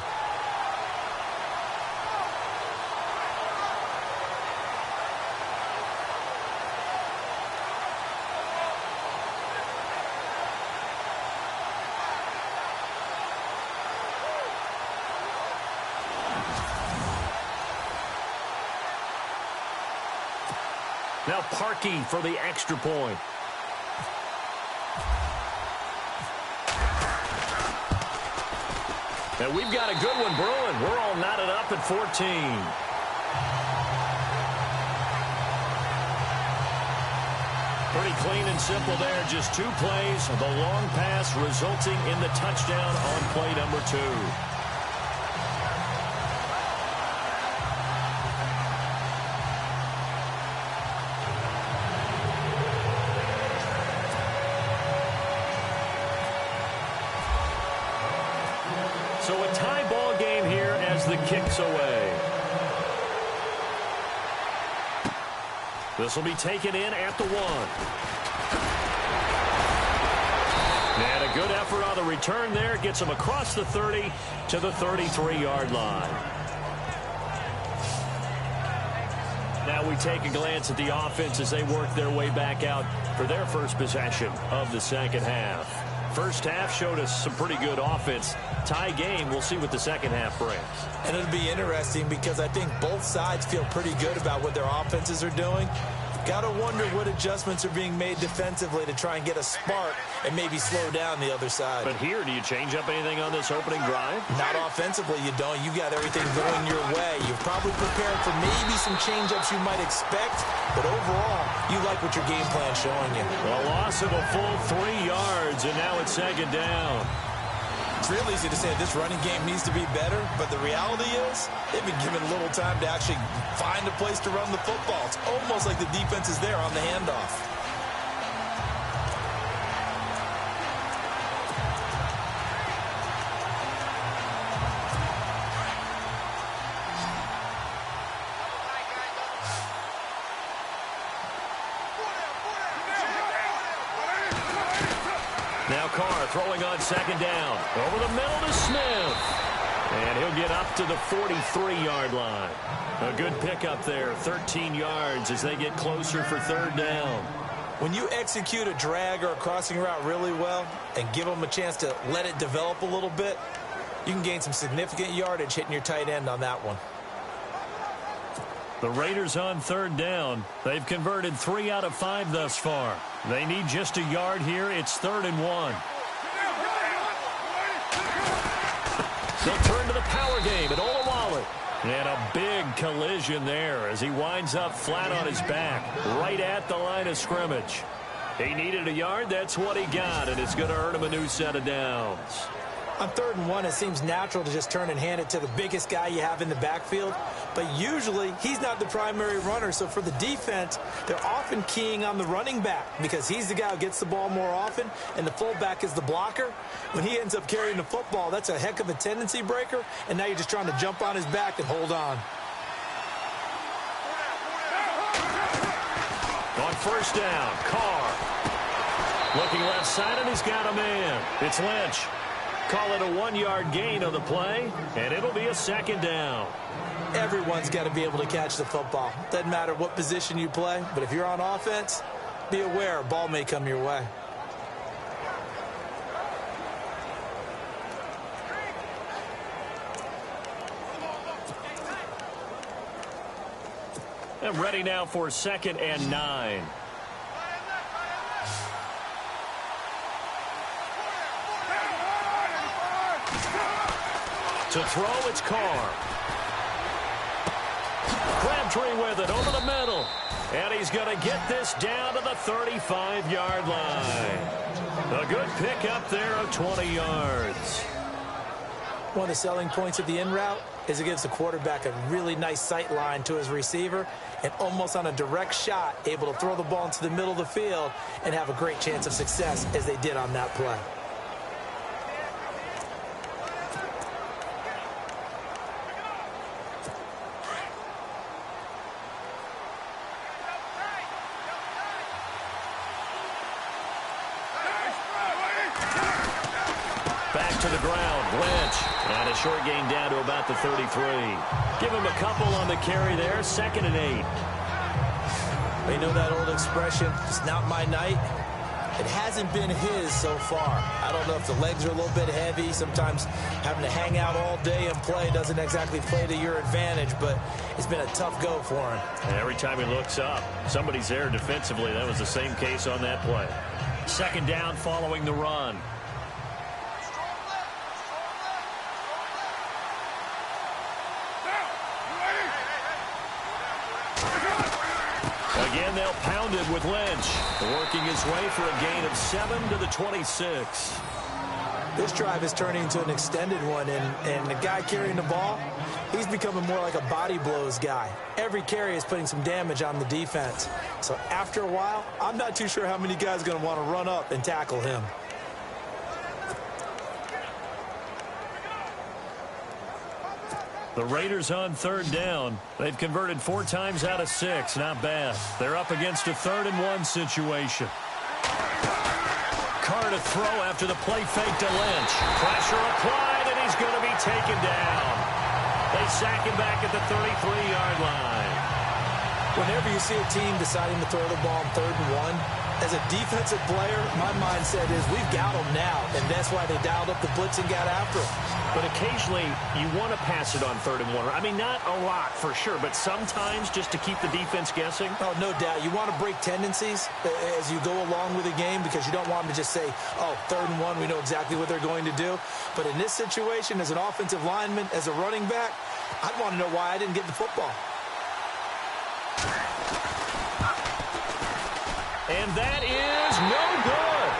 Now Parkey for the extra point. And we've got a good one brewing. We're all knotted up at 14. Pretty clean and simple there. Just 2 plays. The long pass resulting in the touchdown on play number 2. So a tie ball game here as the kick's away. This will be taken in at the 1. And a good effort on the return there. Gets him across the 30 to the 33-yard line. Now we take a glance at the offense as they work their way back out for their first possession of the second half. First half showed us some pretty good offense. Tie game, we'll see what the second half brings. And it'll be interesting because I think both sides feel pretty good about what their offenses are doing. Got to wonder what adjustments are being made defensively to try and get a spark and maybe slow down the other side. But here, do you change up anything on this opening drive? Not offensively, you don't. You got everything going your way. You're probably prepared for maybe some change-ups you might expect, but overall, you like what your game plan's showing you. A loss of a full 3 yards, and now it's second down. It's real easy to say this running game needs to be better, but the reality is they've been given little time to actually find a place to run the football. It's almost like the defense is there on the handoff. Now Carr throwing on second down. Over the middle to Smith. And he'll get up to the 43-yard line. A good pickup there, 13 yards as they get closer for third down. When you execute a drag or a crossing route really well and give them a chance to let it develop a little bit, you can gain some significant yardage hitting your tight end on that one. The Raiders on third down. They've converted 3 out of 5 thus far. They need just a yard here. It's 3rd and 1. They'll turn to the power game at Olawale. And a big collision there as he winds up flat on his back, right at the line of scrimmage. He needed a yard. That's what he got, and it's going to earn him a new set of downs. On 3rd and 1, it seems natural to just turn and hand it to the biggest guy you have in the backfield. But usually, he's not the primary runner. So for the defense, they're often keying on the running back because he's the guy who gets the ball more often, and the fullback is the blocker. When he ends up carrying the football, that's a heck of a tendency breaker, and now you're just trying to jump on his back and hold on. On first down, Carr. Looking left side, and he's got a man. It's Lynch. Call it a 1-yard gain on the play, and it'll be a second down. Everyone's got to be able to catch the football. Doesn't matter what position you play, but if you're on offense, be aware a ball may come your way. And ready now for 2nd and 9. To throw, it's Carr. Grabbed Crabtree with it over the middle. And he's going to get this down to the 35-yard line. A good pickup there of 20 yards. One of the selling points of the in route is it gives the quarterback a really nice sight line to his receiver, and almost on a direct shot, able to throw the ball into the middle of the field and have a great chance of success as they did on that play. Back to the ground, Lynch. And a short gain down to about the 33. Give him a couple on the carry there, 2nd and 8. You know that old expression, it's not my night? It hasn't been his so far. I don't know if the legs are a little bit heavy. Sometimes having to hang out all day and play doesn't exactly play to your advantage, but it's been a tough go for him. And every time he looks up, somebody's there defensively. That was the same case on that play. 2nd down following the run. Again, they'll pound it with Lynch. Working his way for a gain of 7 to the 26. This drive is turning into an extended one, and the guy carrying the ball, he's becoming more like a body blows guy. Every carry is putting some damage on the defense. So after a while, I'm not too sure how many guys are going to want to run up and tackle him. The Raiders on 3rd down. They've converted 4 times out of 6. Not bad. They're up against a 3rd and 1 situation. Carr to throw after the play fake to Lynch. Pressure applied, and he's going to be taken down. They sack him back at the 33-yard line. Whenever you see a team deciding to throw the ball on 3rd and 1, as a defensive player, my mindset is we've got them now, and that's why they dialed up the blitz and got after them. But occasionally, you want to pass it on 3rd and 1. I mean, not a lot for sure, but sometimes just to keep the defense guessing. Oh, no doubt. You want to break tendencies as you go along with the game because you don't want them to just say, oh, 3rd and 1, we know exactly what they're going to do. But in this situation, as an offensive lineman, as a running back, I'd want to know why I didn't get the football. And that is no good.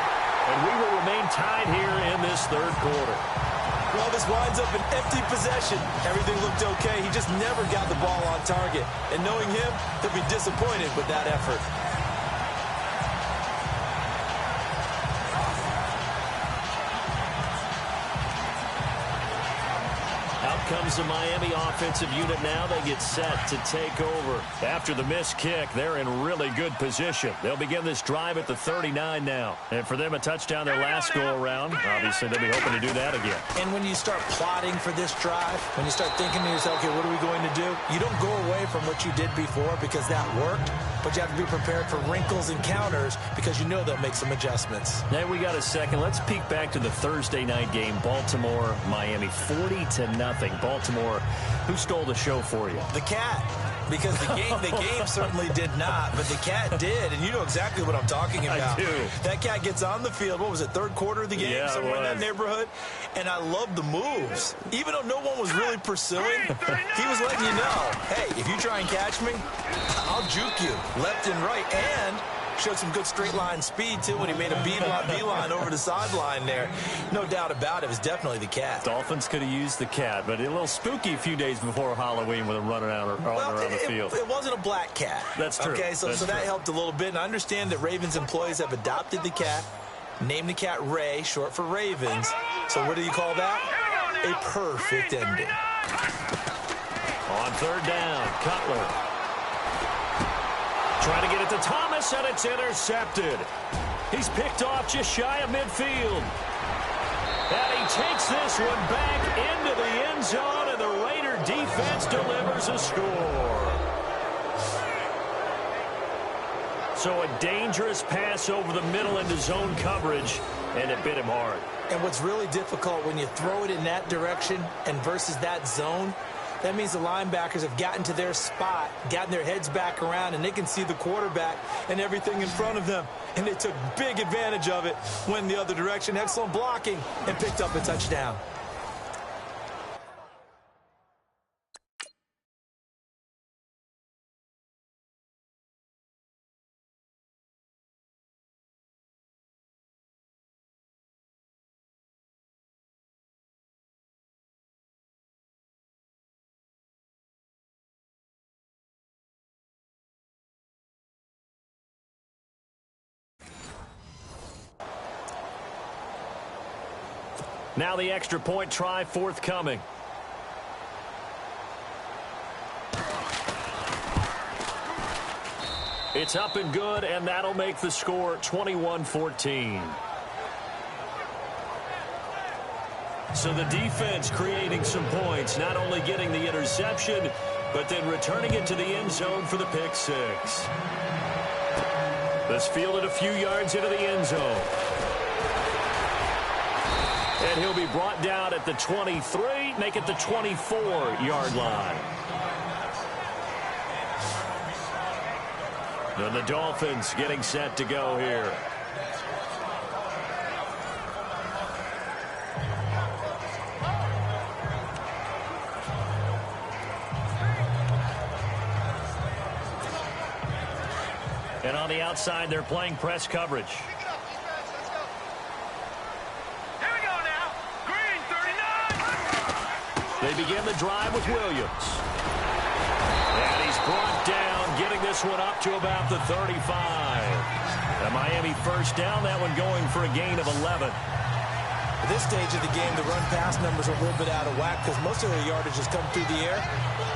And we will remain tied here in this 3rd quarter. Well, this winds up an empty possession. Everything looked okay. He just never got the ball on target. And knowing him, he'll be disappointed with that effort. Comes the Miami offensive unit now. They get set to take over. After the missed kick, they're in really good position. They'll begin this drive at the 39 now. And for them, a touchdown their last go-around. Obviously, they'll be hoping to do that again. And when you start plotting for this drive, when you start thinking to yourself, okay, what are we going to do? You don't go away from what you did before because that worked, but you have to be prepared for wrinkles and counters because you know they'll make some adjustments. Now we got a second. Let's peek back to the Thursday night game. Baltimore, Miami, 40-0. Baltimore, who stole the show for you? The Cat. Because the game certainly did not, but the Cat did, and you know exactly what I'm talking about. I do. That Cat gets on the field, what was it, 3rd quarter of the game? Yeah, somewhere in that neighborhood. And I love the moves. Even though no one was really pursuing, he was letting you know, hey, if you try and catch me, I'll juke you left and right. And showed some good straight line speed, too, when he made a beeline over the sideline there. No doubt about it. It was definitely the Cat. Dolphins could have used the Cat, but a little spooky a few days before Halloween with him running out around the field. It wasn't a black cat. That's true. Okay, so that helped a little bit. And I understand that Ravens employees have adopted the Cat, named the Cat Ray, short for Ravens. So what do you call that? A perfect ending. On 3rd down, Cutler. Trying to get it to Thomas, and it's intercepted. He's picked off just shy of midfield. And he takes this one back into the end zone, and the Raider defense delivers a score. So a dangerous pass over the middle into zone coverage, and it bit him hard. And what's really difficult when you throw it in that direction and versus that zone, that means the linebackers have gotten to their spot, gotten their heads back around, and they can see the quarterback and everything in front of them. And they took big advantage of it, went the other direction, excellent blocking, and picked up a touchdown. Now the extra point try forthcoming. It's up and good, and that'll make the score 21-14. So the defense creating some points, not only getting the interception, but then returning it to the end zone for the pick six. This fielded a few yards into the end zone. And he'll be brought down at the 23, make it the 24-yard line. And the Dolphins getting set to go here. And on the outside, they're playing press coverage. Here we go now. Green, 39. They begin the drive with Williams. And he's brought down, getting this one up to about the 35. The Miami first down, that one going for a gain of 11. At this stage of the game, the run-pass numbers are a little bit out of whack because most of their yardage has come through the air.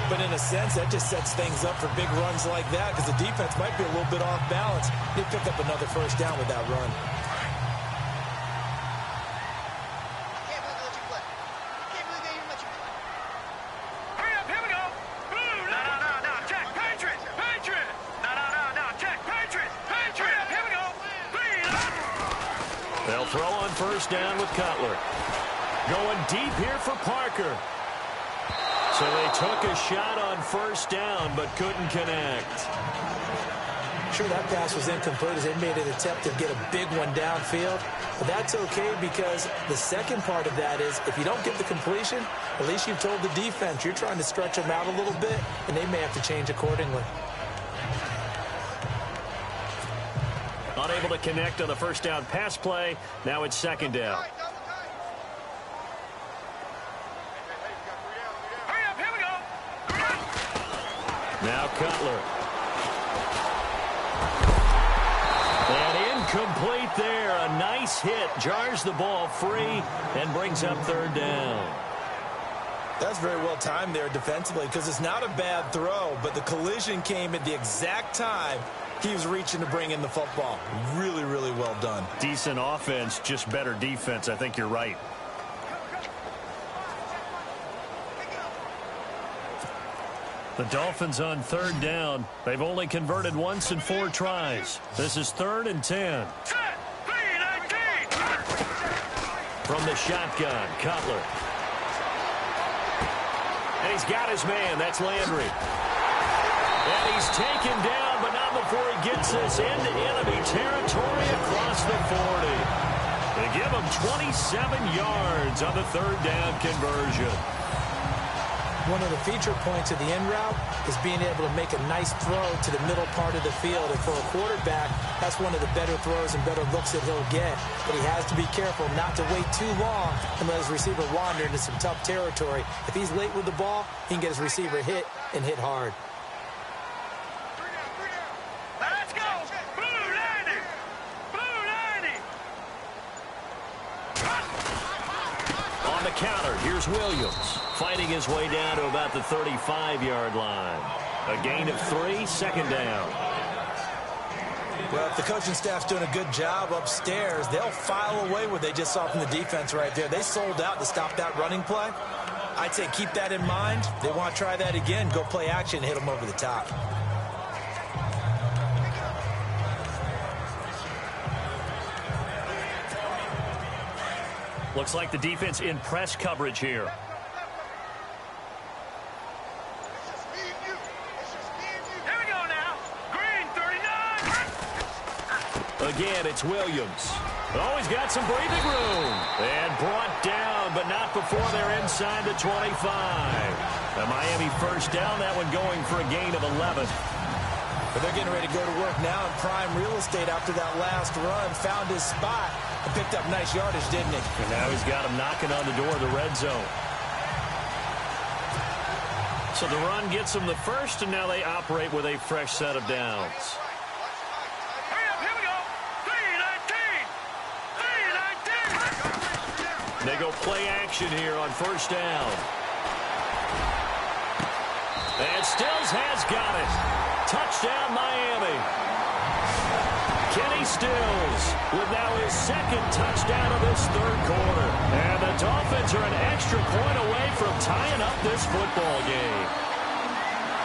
But in a sense, that just sets things up for big runs like that because the defense might be a little bit off balance. They pick up another first down with that run. Hurry up, here we go. Blue, no, check, Patriots. No, check, Patriots. Hurry up, here we go. Green, They'll throw on first down with Cutler. Going deep here for Parker. So they took a shot on first down, but couldn't connect. Sure, that pass was incomplete as they made an attempt to get a big one downfield. But that's okay because the second part of that is if you don't get the completion, at least you've told the defense you're trying to stretch them out a little bit, and they may have to change accordingly. Unable to connect on the first down pass play. Now it's second down. hurry up, here we go. Now Cutler. And incomplete there. A nice hit. Jars the ball free and brings up third down. That's very well timed there defensively because it's not a bad throw, but the collision came at the exact time he was reaching to bring in the football. Really, really well done. Decent offense, just better defense. I think you're right. The Dolphins on third down. They've only converted once in 4 tries. This is 3rd and 10. Set, 3-19. From the shotgun, Cutler. And he's got his man. That's Landry. And he's taken down, but not before he gets this into enemy territory across the 40. They give him 27 yards on the third down conversion. One of the feature points of the in route is being able to make a nice throw to the middle part of the field. And for a quarterback, that's one of the better throws and better looks that he'll get. But he has to be careful not to wait too long and let his receiver wander into some tough territory. If he's late with the ball, he can get his receiver hit and hit hard. Let's go. Blue 90. Blue 90. On the counter, here's Williams. Fighting his way down to about the 35-yard line. A gain of 3, second down. Well, if the coaching staff's doing a good job upstairs, they'll file away what they just saw from the defense right there. They sold out to stop that running play. I'd say keep that in mind. They want to try that again. Go play action and hit them over the top. Looks like the defense in press coverage here. Here we go now. Green, 39. Again, it's Williams. Oh, he's got some breathing room. And brought down, but not before they're inside the 25. The Miami first down, that one going for a gain of 11. But they're getting ready to go to work now in prime real estate after that last run. Found his spot and picked up nice yardage, didn't he? And now he's got him knocking on the door of the red zone. So the run gets them the first, and now they operate with a fresh set of downs. Hurry up, here we go. 3-19. 3-19. They go play action here on first down. And Stills has got it. Touchdown, Miami. Kenny Stills with now his second touchdown of this third quarter. And the Dolphins are an extra point away from tying up this football game.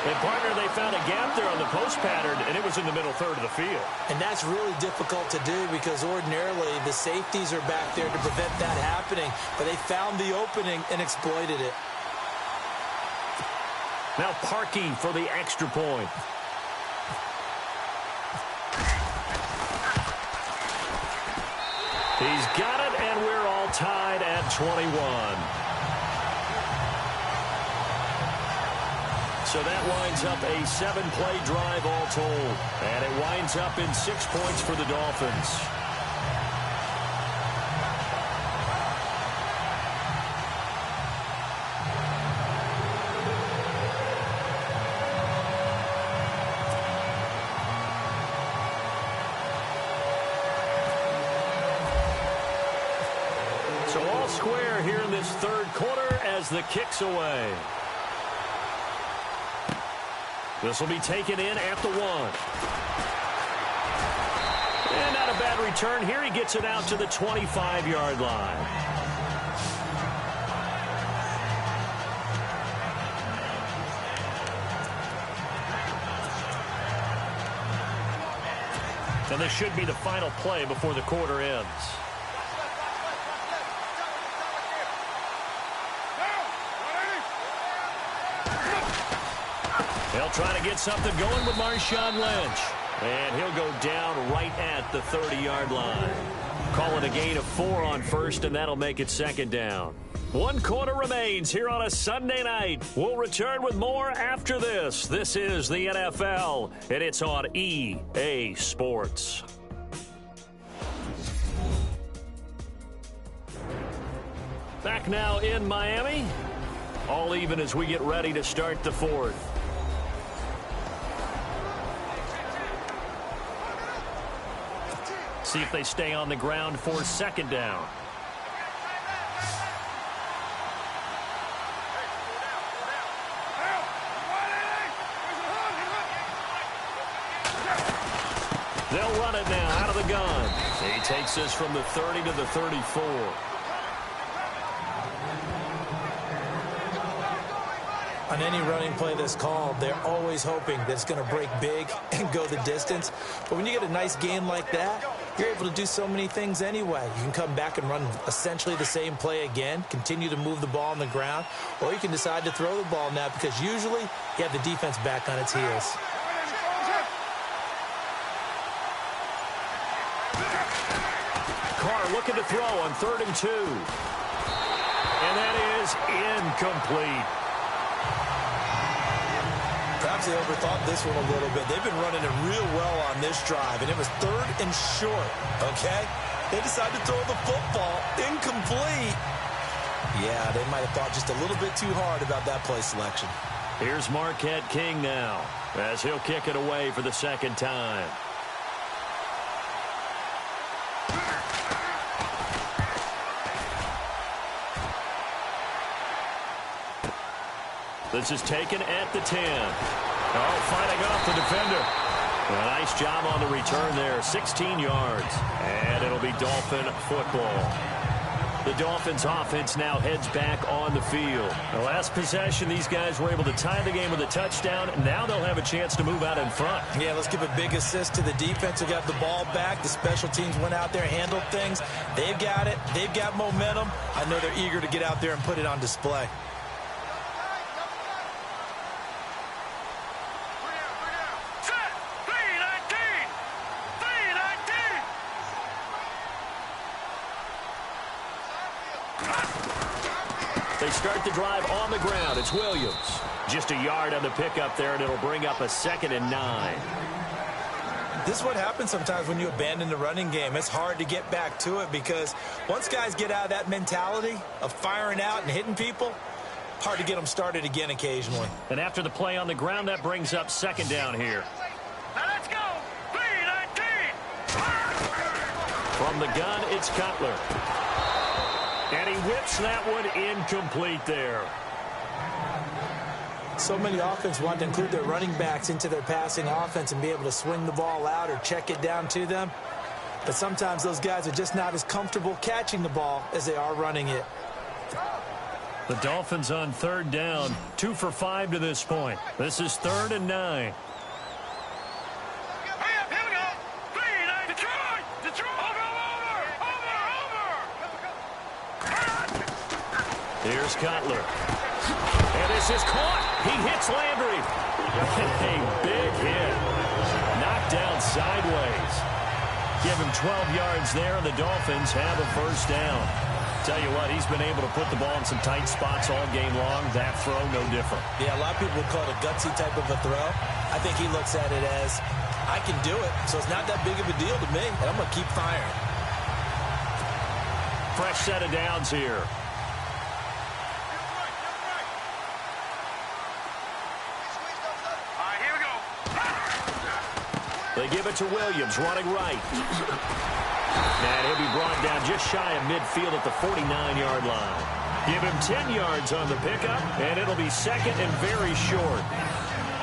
And, partner, they found a gap there on the post pattern, and it was in the middle third of the field. And that's really difficult to do because ordinarily the safeties are back there to prevent that happening. But they found the opening and exploited it. Now Parkey for the extra point. He's got it, and we're all tied at 21. So that winds up a 7-play drive all told. And it winds up in 6 points for the Dolphins. So all square here in this third quarter as the kick's away. This will be taken in at the 1. And not a bad return here. He gets it out to the 25-yard line. And this should be the final play before the quarter ends. They'll try to get something going with Marshawn Lynch. And he'll go down right at the 30-yard line. Call it a gain of 4 on first, and that'll make it second down. 1 quarter remains here on a Sunday night. We'll return with more after this. This is the NFL, and it's on EA Sports. Back now in Miami. All even as we get ready to start the fourth. See if they stay on the ground for second down. They'll run it now out of the gun. He takes this from the 30 to the 34. On any running play that's called, they're always hoping that it's going to break big and go the distance. But when you get a nice game like that, you're able to do so many things anyway. You can come back and run essentially the same play again, continue to move the ball on the ground, or you can decide to throw the ball now because usually you have the defense back on its heels. Carr looking to throw on 3rd and 2. And that is incomplete. Perhaps they overthought this one a little bit. They've been running it real well on this drive, and it was 3rd and short, okay? They decided to throw the football incomplete. Yeah, they might have thought just a little bit too hard about that play selection. Here's Marquette King now as he'll kick it away for the second time. This is taken at the 10. Oh, fighting off the defender. A nice job on the return there. 16 yards. And it'll be Dolphin football. The Dolphins offense now heads back on the field. The last possession, these guys were able to tie the game with a touchdown. Now they'll have a chance to move out in front. Yeah, let's give a big assist to the defense who got the ball back. The special teams went out there, handled things. They've got it. They've got momentum. I know they're eager to get out there and put it on display. They start the drive on the ground. It's Williams. Just a yard on the pickup there, and it'll bring up a 2nd and 9. This is what happens sometimes when you abandon the running game. It's hard to get back to it because once guys get out of that mentality of firing out and hitting people, hard to get them started again occasionally. And after the play on the ground, that brings up 2nd down here. Now let's go. 3-19. From the gun, it's Cutler. And he whips that one incomplete there. So many offenses want to include their running backs into their passing offense and be able to swing the ball out or check it down to them. But sometimes those guys are just not as comfortable catching the ball as they are running it. The Dolphins on third down, 2 for 5 to this point. This is 3rd and 9. Here's Cutler. And this is caught. He hits Landry. A big hit. Knocked down sideways. Give him 12 yards there, and the Dolphins have a first down. Tell you what, he's been able to put the ball in some tight spots all game long. That throw, no different. Yeah, a lot of people would call it a gutsy type of a throw. I think he looks at it as, I can do it, so it's not that big of a deal to me, and I'm going to keep firing. Fresh set of downs here. They give it to Williams, running right. And he'll be brought down just shy of midfield at the 49-yard line. Give him 10 yards on the pickup, and it'll be second and very short.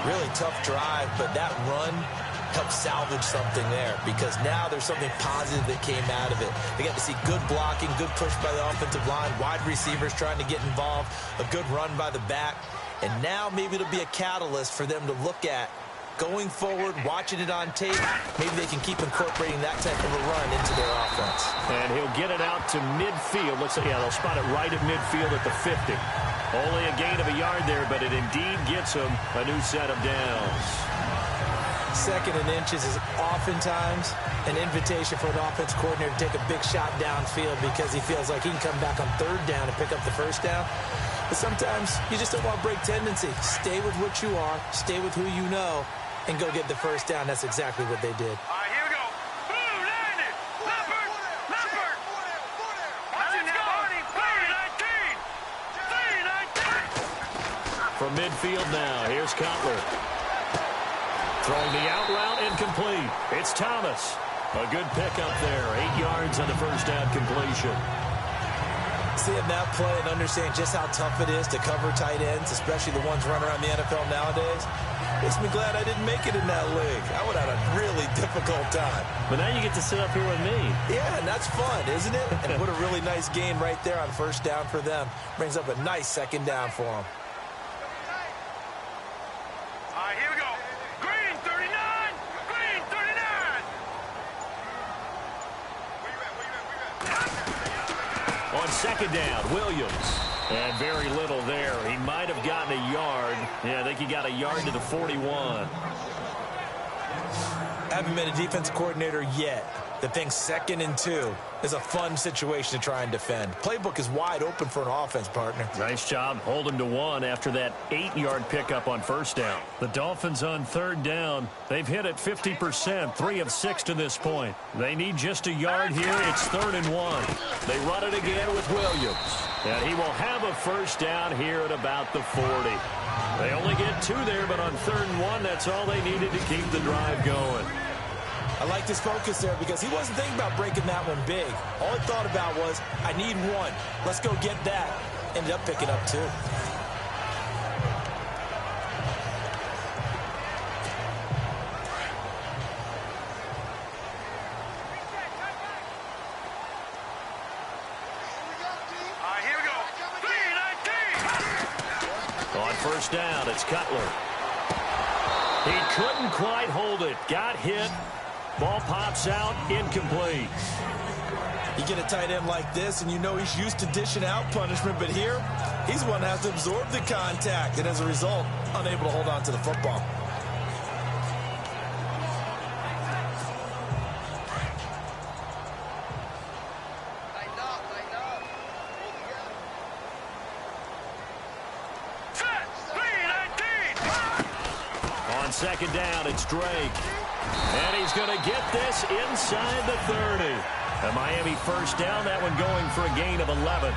Really tough drive, but that run helped salvage something there because now there's something positive that came out of it. They got to see good blocking, good push by the offensive line, wide receivers trying to get involved, a good run by the back, and now maybe it'll be a catalyst for them to look at going forward, watching it on tape. Maybe they can keep incorporating that type of a run into their offense. And he'll get it out to midfield. Looks like, yeah, they'll spot it right at midfield at the 50. Only a gain of a yard there, but it indeed gets him a new set of downs. 2nd and inches is oftentimes an invitation for an offense coordinator to take a big shot downfield because he feels like he can come back on 3rd down and pick up the first down. But sometimes you just don't want to break tendency. Stay with what you are, stay with who you know, and go get the first down. That's exactly what they did. All right, here we go. Boom, landed. Leopard. Let's go. 3-19. From midfield now, here's Cutler. Throwing the out route incomplete. It's Thomas. A good pickup there. 8 yards on the first down completion. Seeing that play and understanding just how tough it is to cover tight ends, especially the ones running around the NFL nowadays, makes me glad I didn't make it in that league. I would have had a really difficult time. But now you get to sit up here with me. Yeah, and that's fun, isn't it? And what a really nice gain right there on first down for them. Brings up a nice 2nd down for them. All right, here we go. Green 39. Green 39. On 2nd down, Williams. And very little there. He might have gotten a yard. Yeah, I think he got a yard to the 41. Haven't been a defensive coordinator yet. The thing 2nd and 2 is a fun situation to try and defend. Playbook is wide open for an offense, partner. Nice job. Hold him to 1 after that 8-yard pickup on first down. The Dolphins on 3rd down. They've hit it 50%, 3 of 6 to this point. They need just a yard here. It's 3rd and 1. They run it again with Williams. And he will have a first down here at about the 40. They only get 2 there, but on 3rd and 1, that's all they needed to keep the drive going. I liked his focus there because he wasn't thinking about breaking that one big. All he thought about was, I need 1. Let's go get that. Ended up picking up 2. First down, it's Cutler. He couldn't quite hold it. Got hit. Ball pops out, incomplete. You get a tight end like this, and you know he's used to dishing out punishment, but here, he's the one that has to absorb the contact, and as a result, unable to hold on to the football. Second down, it's Drake. And he's going to get this inside the 30. A Miami first down, that one going for a gain of 11.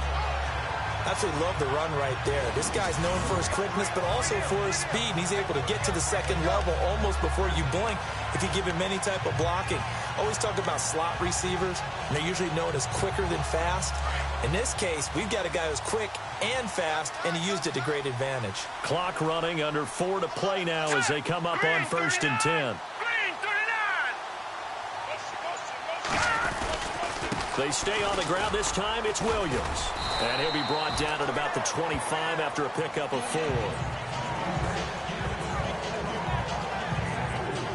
Absolutely love the run right there. This guy's known for his quickness, but also for his speed. He's able to get to the second level almost before you blink if you give him any type of blocking. always talk about slot receivers, and they're usually known as quicker than fast. In this case, we've got a guy who's quick and fast, and he used it to great advantage. Clock running, under 4 to play now as they come up on 1st and 10. They stay on the ground. This time it's Williams. And he'll be brought down at about the 25 after a pickup of 4.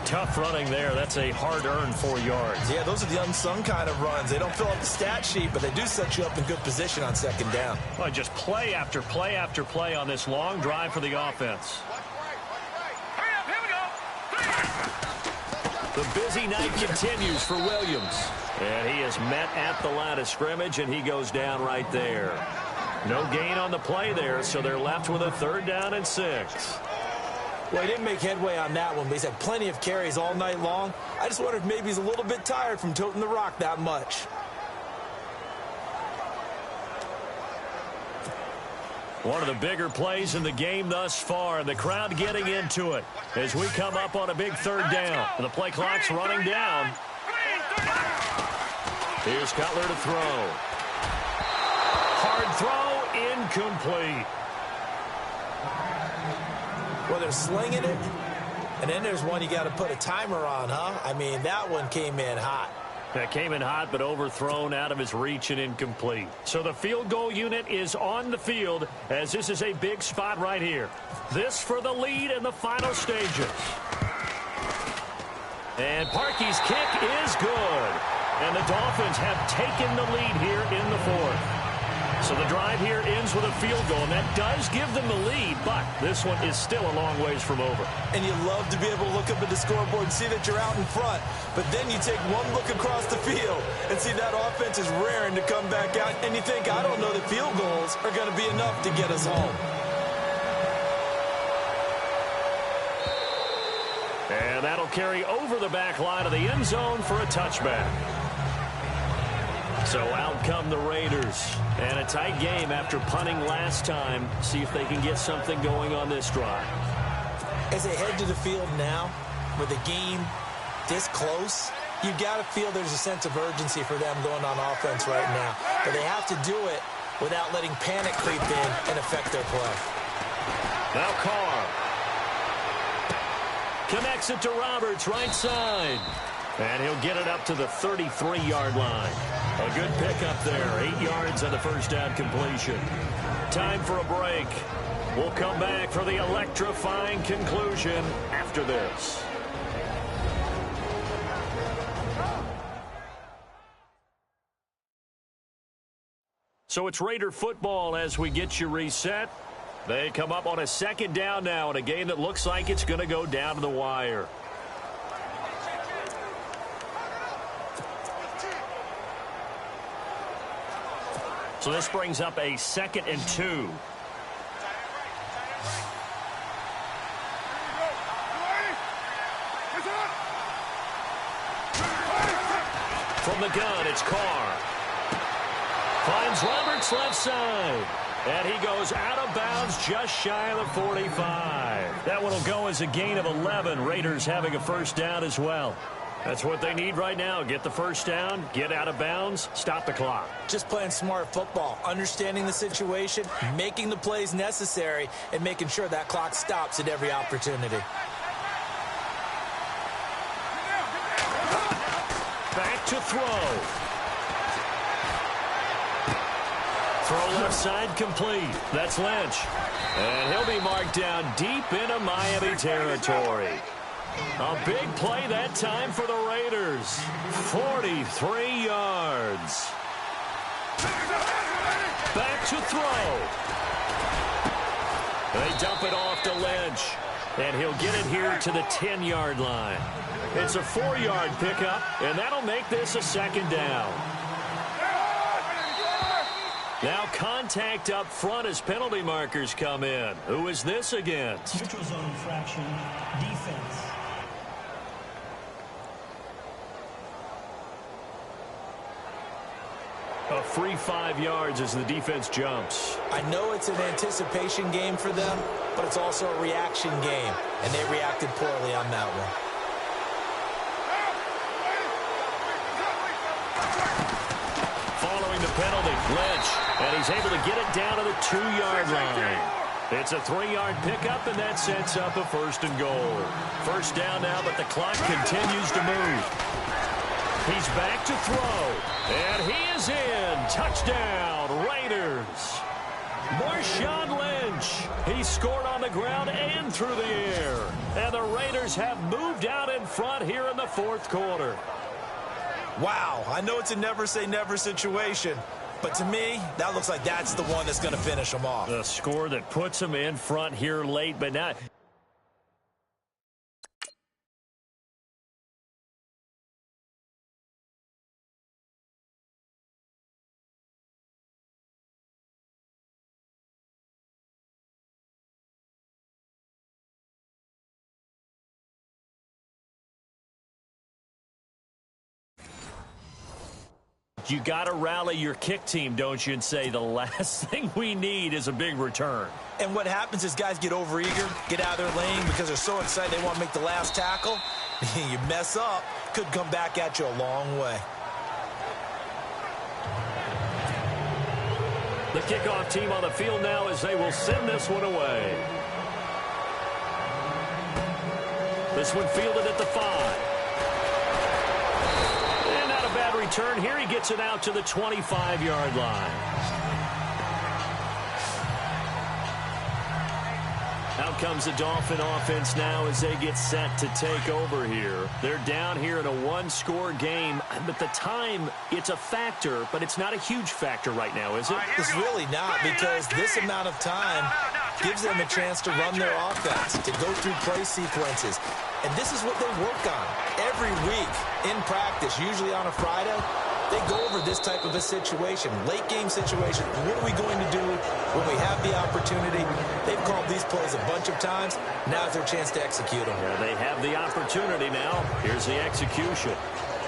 Tough running there. That's a hard-earned 4 yards. Yeah, those are the unsung kind of runs. They don't fill up the stat sheet, but they do set you up in good position on 2nd down. Well, just play after play after play on this long drive for the offense. The busy night continues for Williams. And he is met at the line of scrimmage, and he goes down right there. No gain on the play there, so they're left with a 3rd down and 6. Well, he didn't make headway on that one, but he's had plenty of carries all night long. I just wonder if maybe he's a little bit tired from toting the rock that much. One of the bigger plays in the game thus far, and the crowd getting into it as we come up on a big 3rd down. And the play clock's running down. Here's Cutler to throw. Hard throw, incomplete. Well, they're slinging it, and then there's one you got to put a timer on, huh? I mean, that one came in hot. That came in hot, but overthrown out of his reach and incomplete. So the field goal unit is on the field, as this is a big spot right here. This for the lead in the final stages. And Parkey's kick is good. And the Dolphins have taken the lead here in the 4th. So the drive here ends with a field goal, and that does give them the lead, but this one is still a long ways from over. And you love to be able to look up at the scoreboard and see that you're out in front, but then you take one look across the field and see that offense is raring to come back out, and you think, I don't know that field goals are going to be enough to get us home. And that'll carry over the back line of the end zone for a touchback. So out come the Raiders. And a tight game after punting last time. See if they can get something going on this drive. As they head to the field now, with the game this close, you've got to feel there's a sense of urgency for them going on offense right now. But they have to do it without letting panic creep in and affect their play. Now Carr connects it to Roberts, right side. And he'll get it up to the 33-yard line. A good pickup there. 8 yards on the first down completion. Time for a break. We'll come back for the electrifying conclusion after this. So it's Raider football as we get you reset. They come up on a 2nd down now in a game that looks like it's going to go down to the wire. So this brings up a 2nd and 2. From the gun, it's Carr. Finds Roberts left side. And he goes out of bounds just shy of the 45. That one will go as a gain of 11. Raiders having a first down as well. That's what they need right now. Get the first down, get out of bounds, stop the clock. Just playing smart football, understanding the situation, making the plays necessary, and making sure that clock stops at every opportunity. Back to throw. Throw left side complete. That's Lynch. And he'll be marked down deep into Miami territory. A big play that time for the Raiders. 43 yards. Back to throw. They dump it off to Lynch. And he'll get it here to the 10-yard line. It's a 4-yard pickup, and that'll make this a 2nd down. Now contact up front as penalty markers come in. Who is this against? Neutral zone infraction, defense. A free 5 yards as the defense jumps. I know it's an anticipation game for them, but it's also a reaction game, and they reacted poorly on that one. And he's able to get it down to the 2-yard line. It's a 3-yard pickup, and that sets up a 1st and goal. First down now, but the clock continues to move. He's back to throw, and he is in. Touchdown, Raiders. Marshawn Lynch. He scored on the ground and through the air. And the Raiders have moved out in front here in the 4th quarter. Wow, I know it's a never-say-never situation, but to me, that looks like that's the one that's going to finish them off. The score that puts them in front here late, but not... You got to rally your kick team, don't you, and say the last thing we need is a big return. And what happens is guys get overeager, get out of their lane because they're so excited they want to make the last tackle. You mess up, could come back at you a long way. The kickoff team on the field now as they will send this one away. This one fielded at the 5. Return here. He gets it out to the 25-yard line. Out comes the Dolphin offense now as they get set to take over here. They're down here in a 1-score game. But the time, it's a factor, but it's not a huge factor right now, is it? It's really not, because this amount of time gives them a chance to run their offense, to go through play sequences. And this is what they work on every week in practice, usually on a Friday. They go over this type of a situation, late game situation. What are we going to do when we have the opportunity? They've called these plays a bunch of times. Now's their chance to execute them. Yeah, they have the opportunity now. Here's the execution.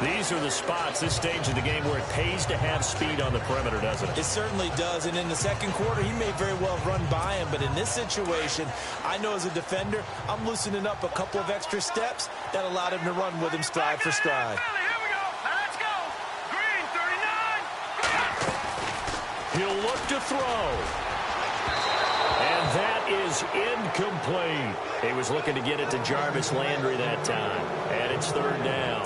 These are the spots, this stage of the game, where it pays to have speed on the perimeter, doesn't it? It certainly does, and in the second quarter, he may very well run by him, but in this situation, I know as a defender, I'm loosening up a couple of extra steps that allowed him to run with him stride for stride. Here we go. Let's go. Green, 39. He'll look to throw. And that is incomplete. He was looking to get it to Jarvis Landry that time, and it's 3rd down.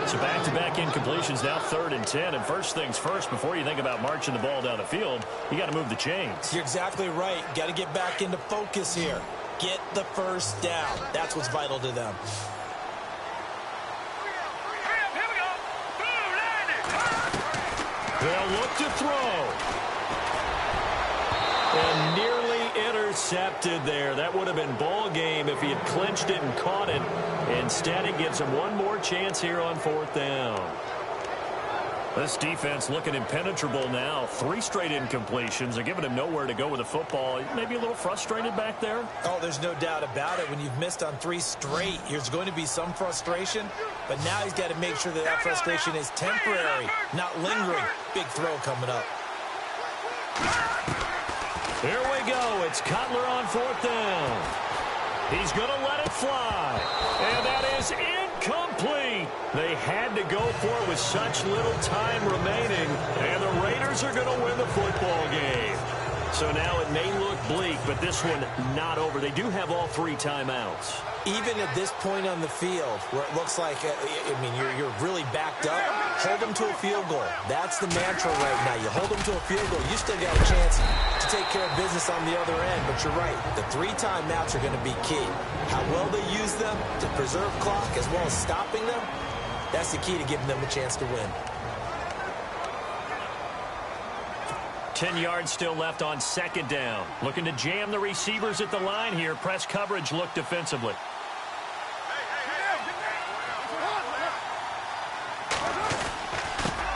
So back-to-back incompletions, now 3rd and 10. And first things first, before you think about marching the ball down the field, you got to move the chains. You're exactly right. Got to get back into focus here. Get the first down. That's what's vital to them. Here we go. Boom, landed. They'll look to throw. And nearly intercepted there. That would have been ball game if he had clinched it and caught it. Instead, it gives him one more chance here on 4th down. This defense looking impenetrable now. 3 straight incompletions. They're giving him nowhere to go with the football. Maybe a little frustrated back there. Oh, there's no doubt about it. When you've missed on 3 straight, there's going to be some frustration. But now he's got to make sure that that frustration is temporary, not lingering. Big throw coming up. Here we go. It's Cutler on 4th down. He's going to let it fly. And that is incomplete. They had to go for it with such little time remaining. And the Raiders are going to win the football game. So now it may look bleak, but this one not over. They do have all 3 timeouts. Even at this point on the field, where it looks like, you're really backed up, hold them to a field goal. That's the mantra right now. You hold them to a field goal. You still got a chance to take care of business on the other end. But you're right. The 3 timeouts are going to be key. How well they use them to preserve clock as well as stopping them, that's the key to giving them a chance to win. 10 yards still left on 2nd down. Looking to jam the receivers at the line here. Press coverage look defensively.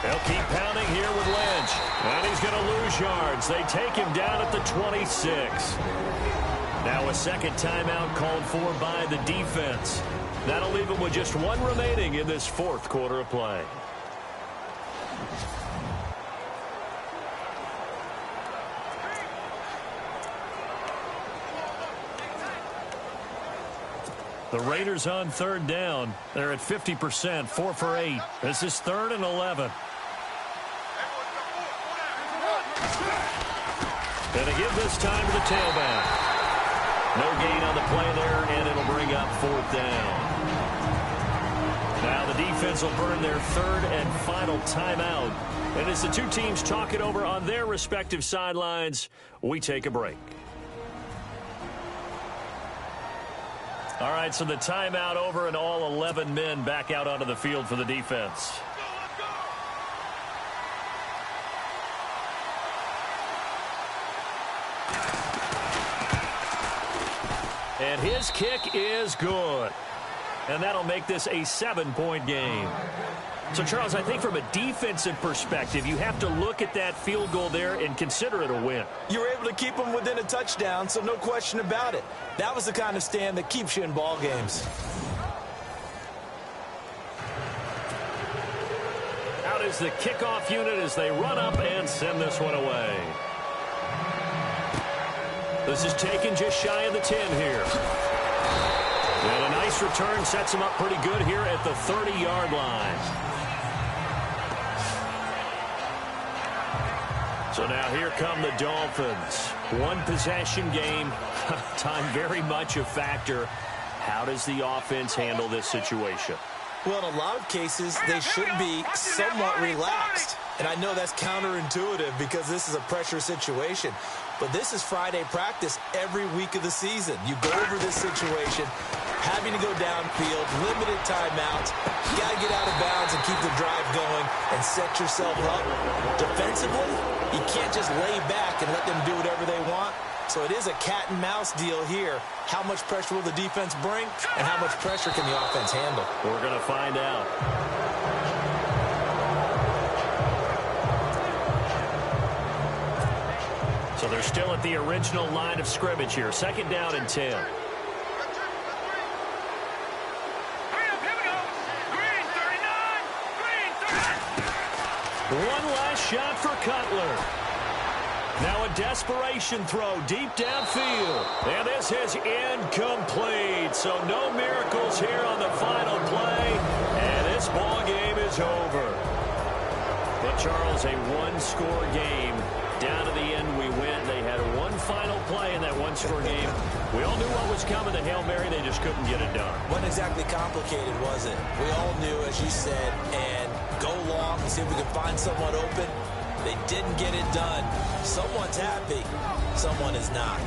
They'll keep pounding here with Lynch. And he's going to lose yards. They take him down at the 26. Now a second timeout called for by the defense. That'll leave him with just 1 remaining in this 4th quarter of play. The Raiders on 3rd down. They're at 50%, 4 for 8. This is 3rd and 11. And they give this time to the tailback. No gain on the play there, and it'll bring up 4th down. Now the defense will burn their 3rd and final timeout. And as the two teams talk it over on their respective sidelines, we take a break. All right, so the timeout over and all 11 men back out onto the field for the defense. And his kick is good. And that'll make this a 7-point game. So, Charles, I think from a defensive perspective, you have to look at that field goal there and consider it a win. You were able to keep them within a touchdown, so no question about it. That was the kind of stand that keeps you in ball games. Out is the kickoff unit as they run up and send this one away. This is taken just shy of the 10 here. And a nice return sets him up pretty good here at the 30-yard line. So now here come the Dolphins. One possession game. Time very much a factor. How does the offense handle this situation? Well, in a lot of cases, they should be somewhat relaxed. And I know that's counterintuitive because this is a pressure situation. But this is Friday practice every week of the season. You go over this situation, having to go downfield, limited timeouts. You got to get out of bounds and keep the drive going and set yourself up. Defensively, you can't just lay back and let them do whatever they want. So it is a cat-and-mouse deal here. How much pressure will the defense bring, and how much pressure can the offense handle? We're going to find out. So they're still at the original line of scrimmage here. 2nd down and 10. One last shot for Cutler. Now a desperation throw deep downfield. And this is incomplete. So no miracles here on the final play. And this ball game is over. But Charles, a one-score game. Down to the end we went. They had one final play in that one-score game. We all knew what was coming. The Hail Mary, they just couldn't get it done. Wasn't exactly complicated, was it? We all knew, as you said, and go long and see if we could find someone open. They didn't get it done. Someone's happy. Someone is not.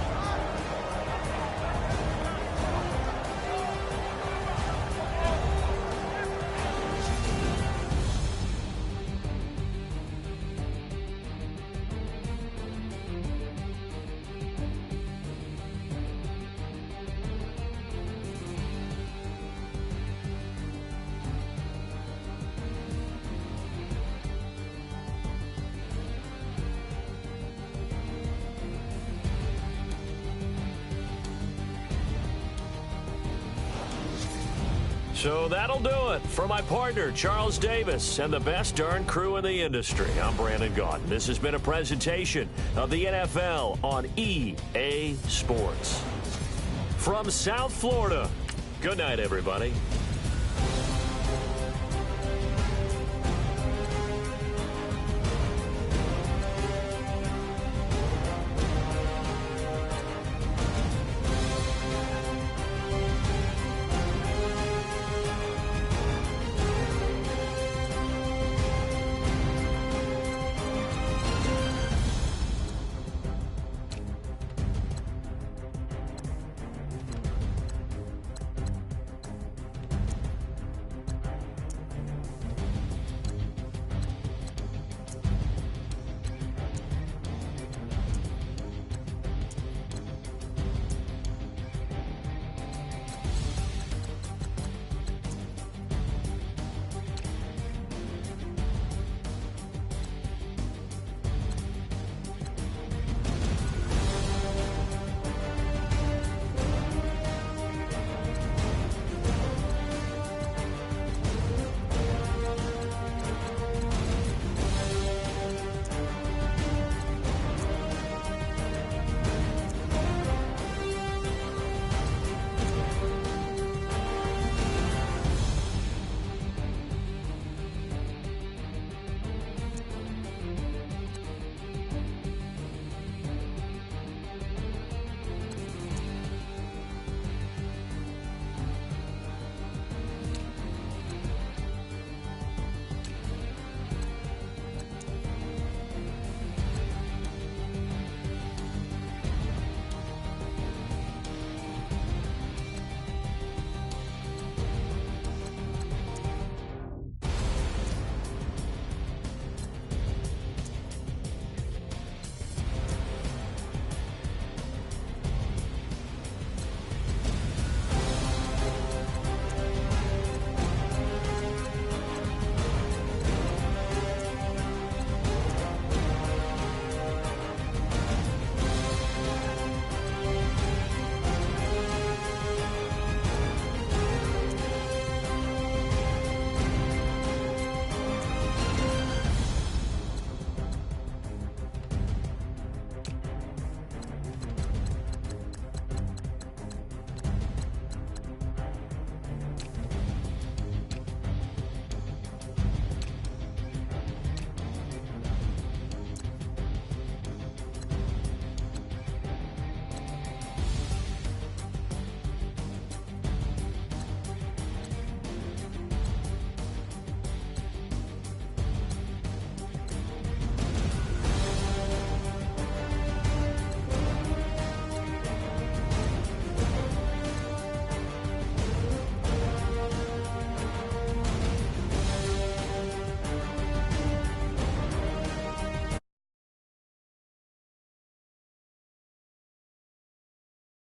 So that'll do it for my partner, Charles Davis, and the best darn crew in the industry. I'm Brandon Gaudin. This has been a presentation of the NFL on EA Sports. From South Florida, good night, everybody.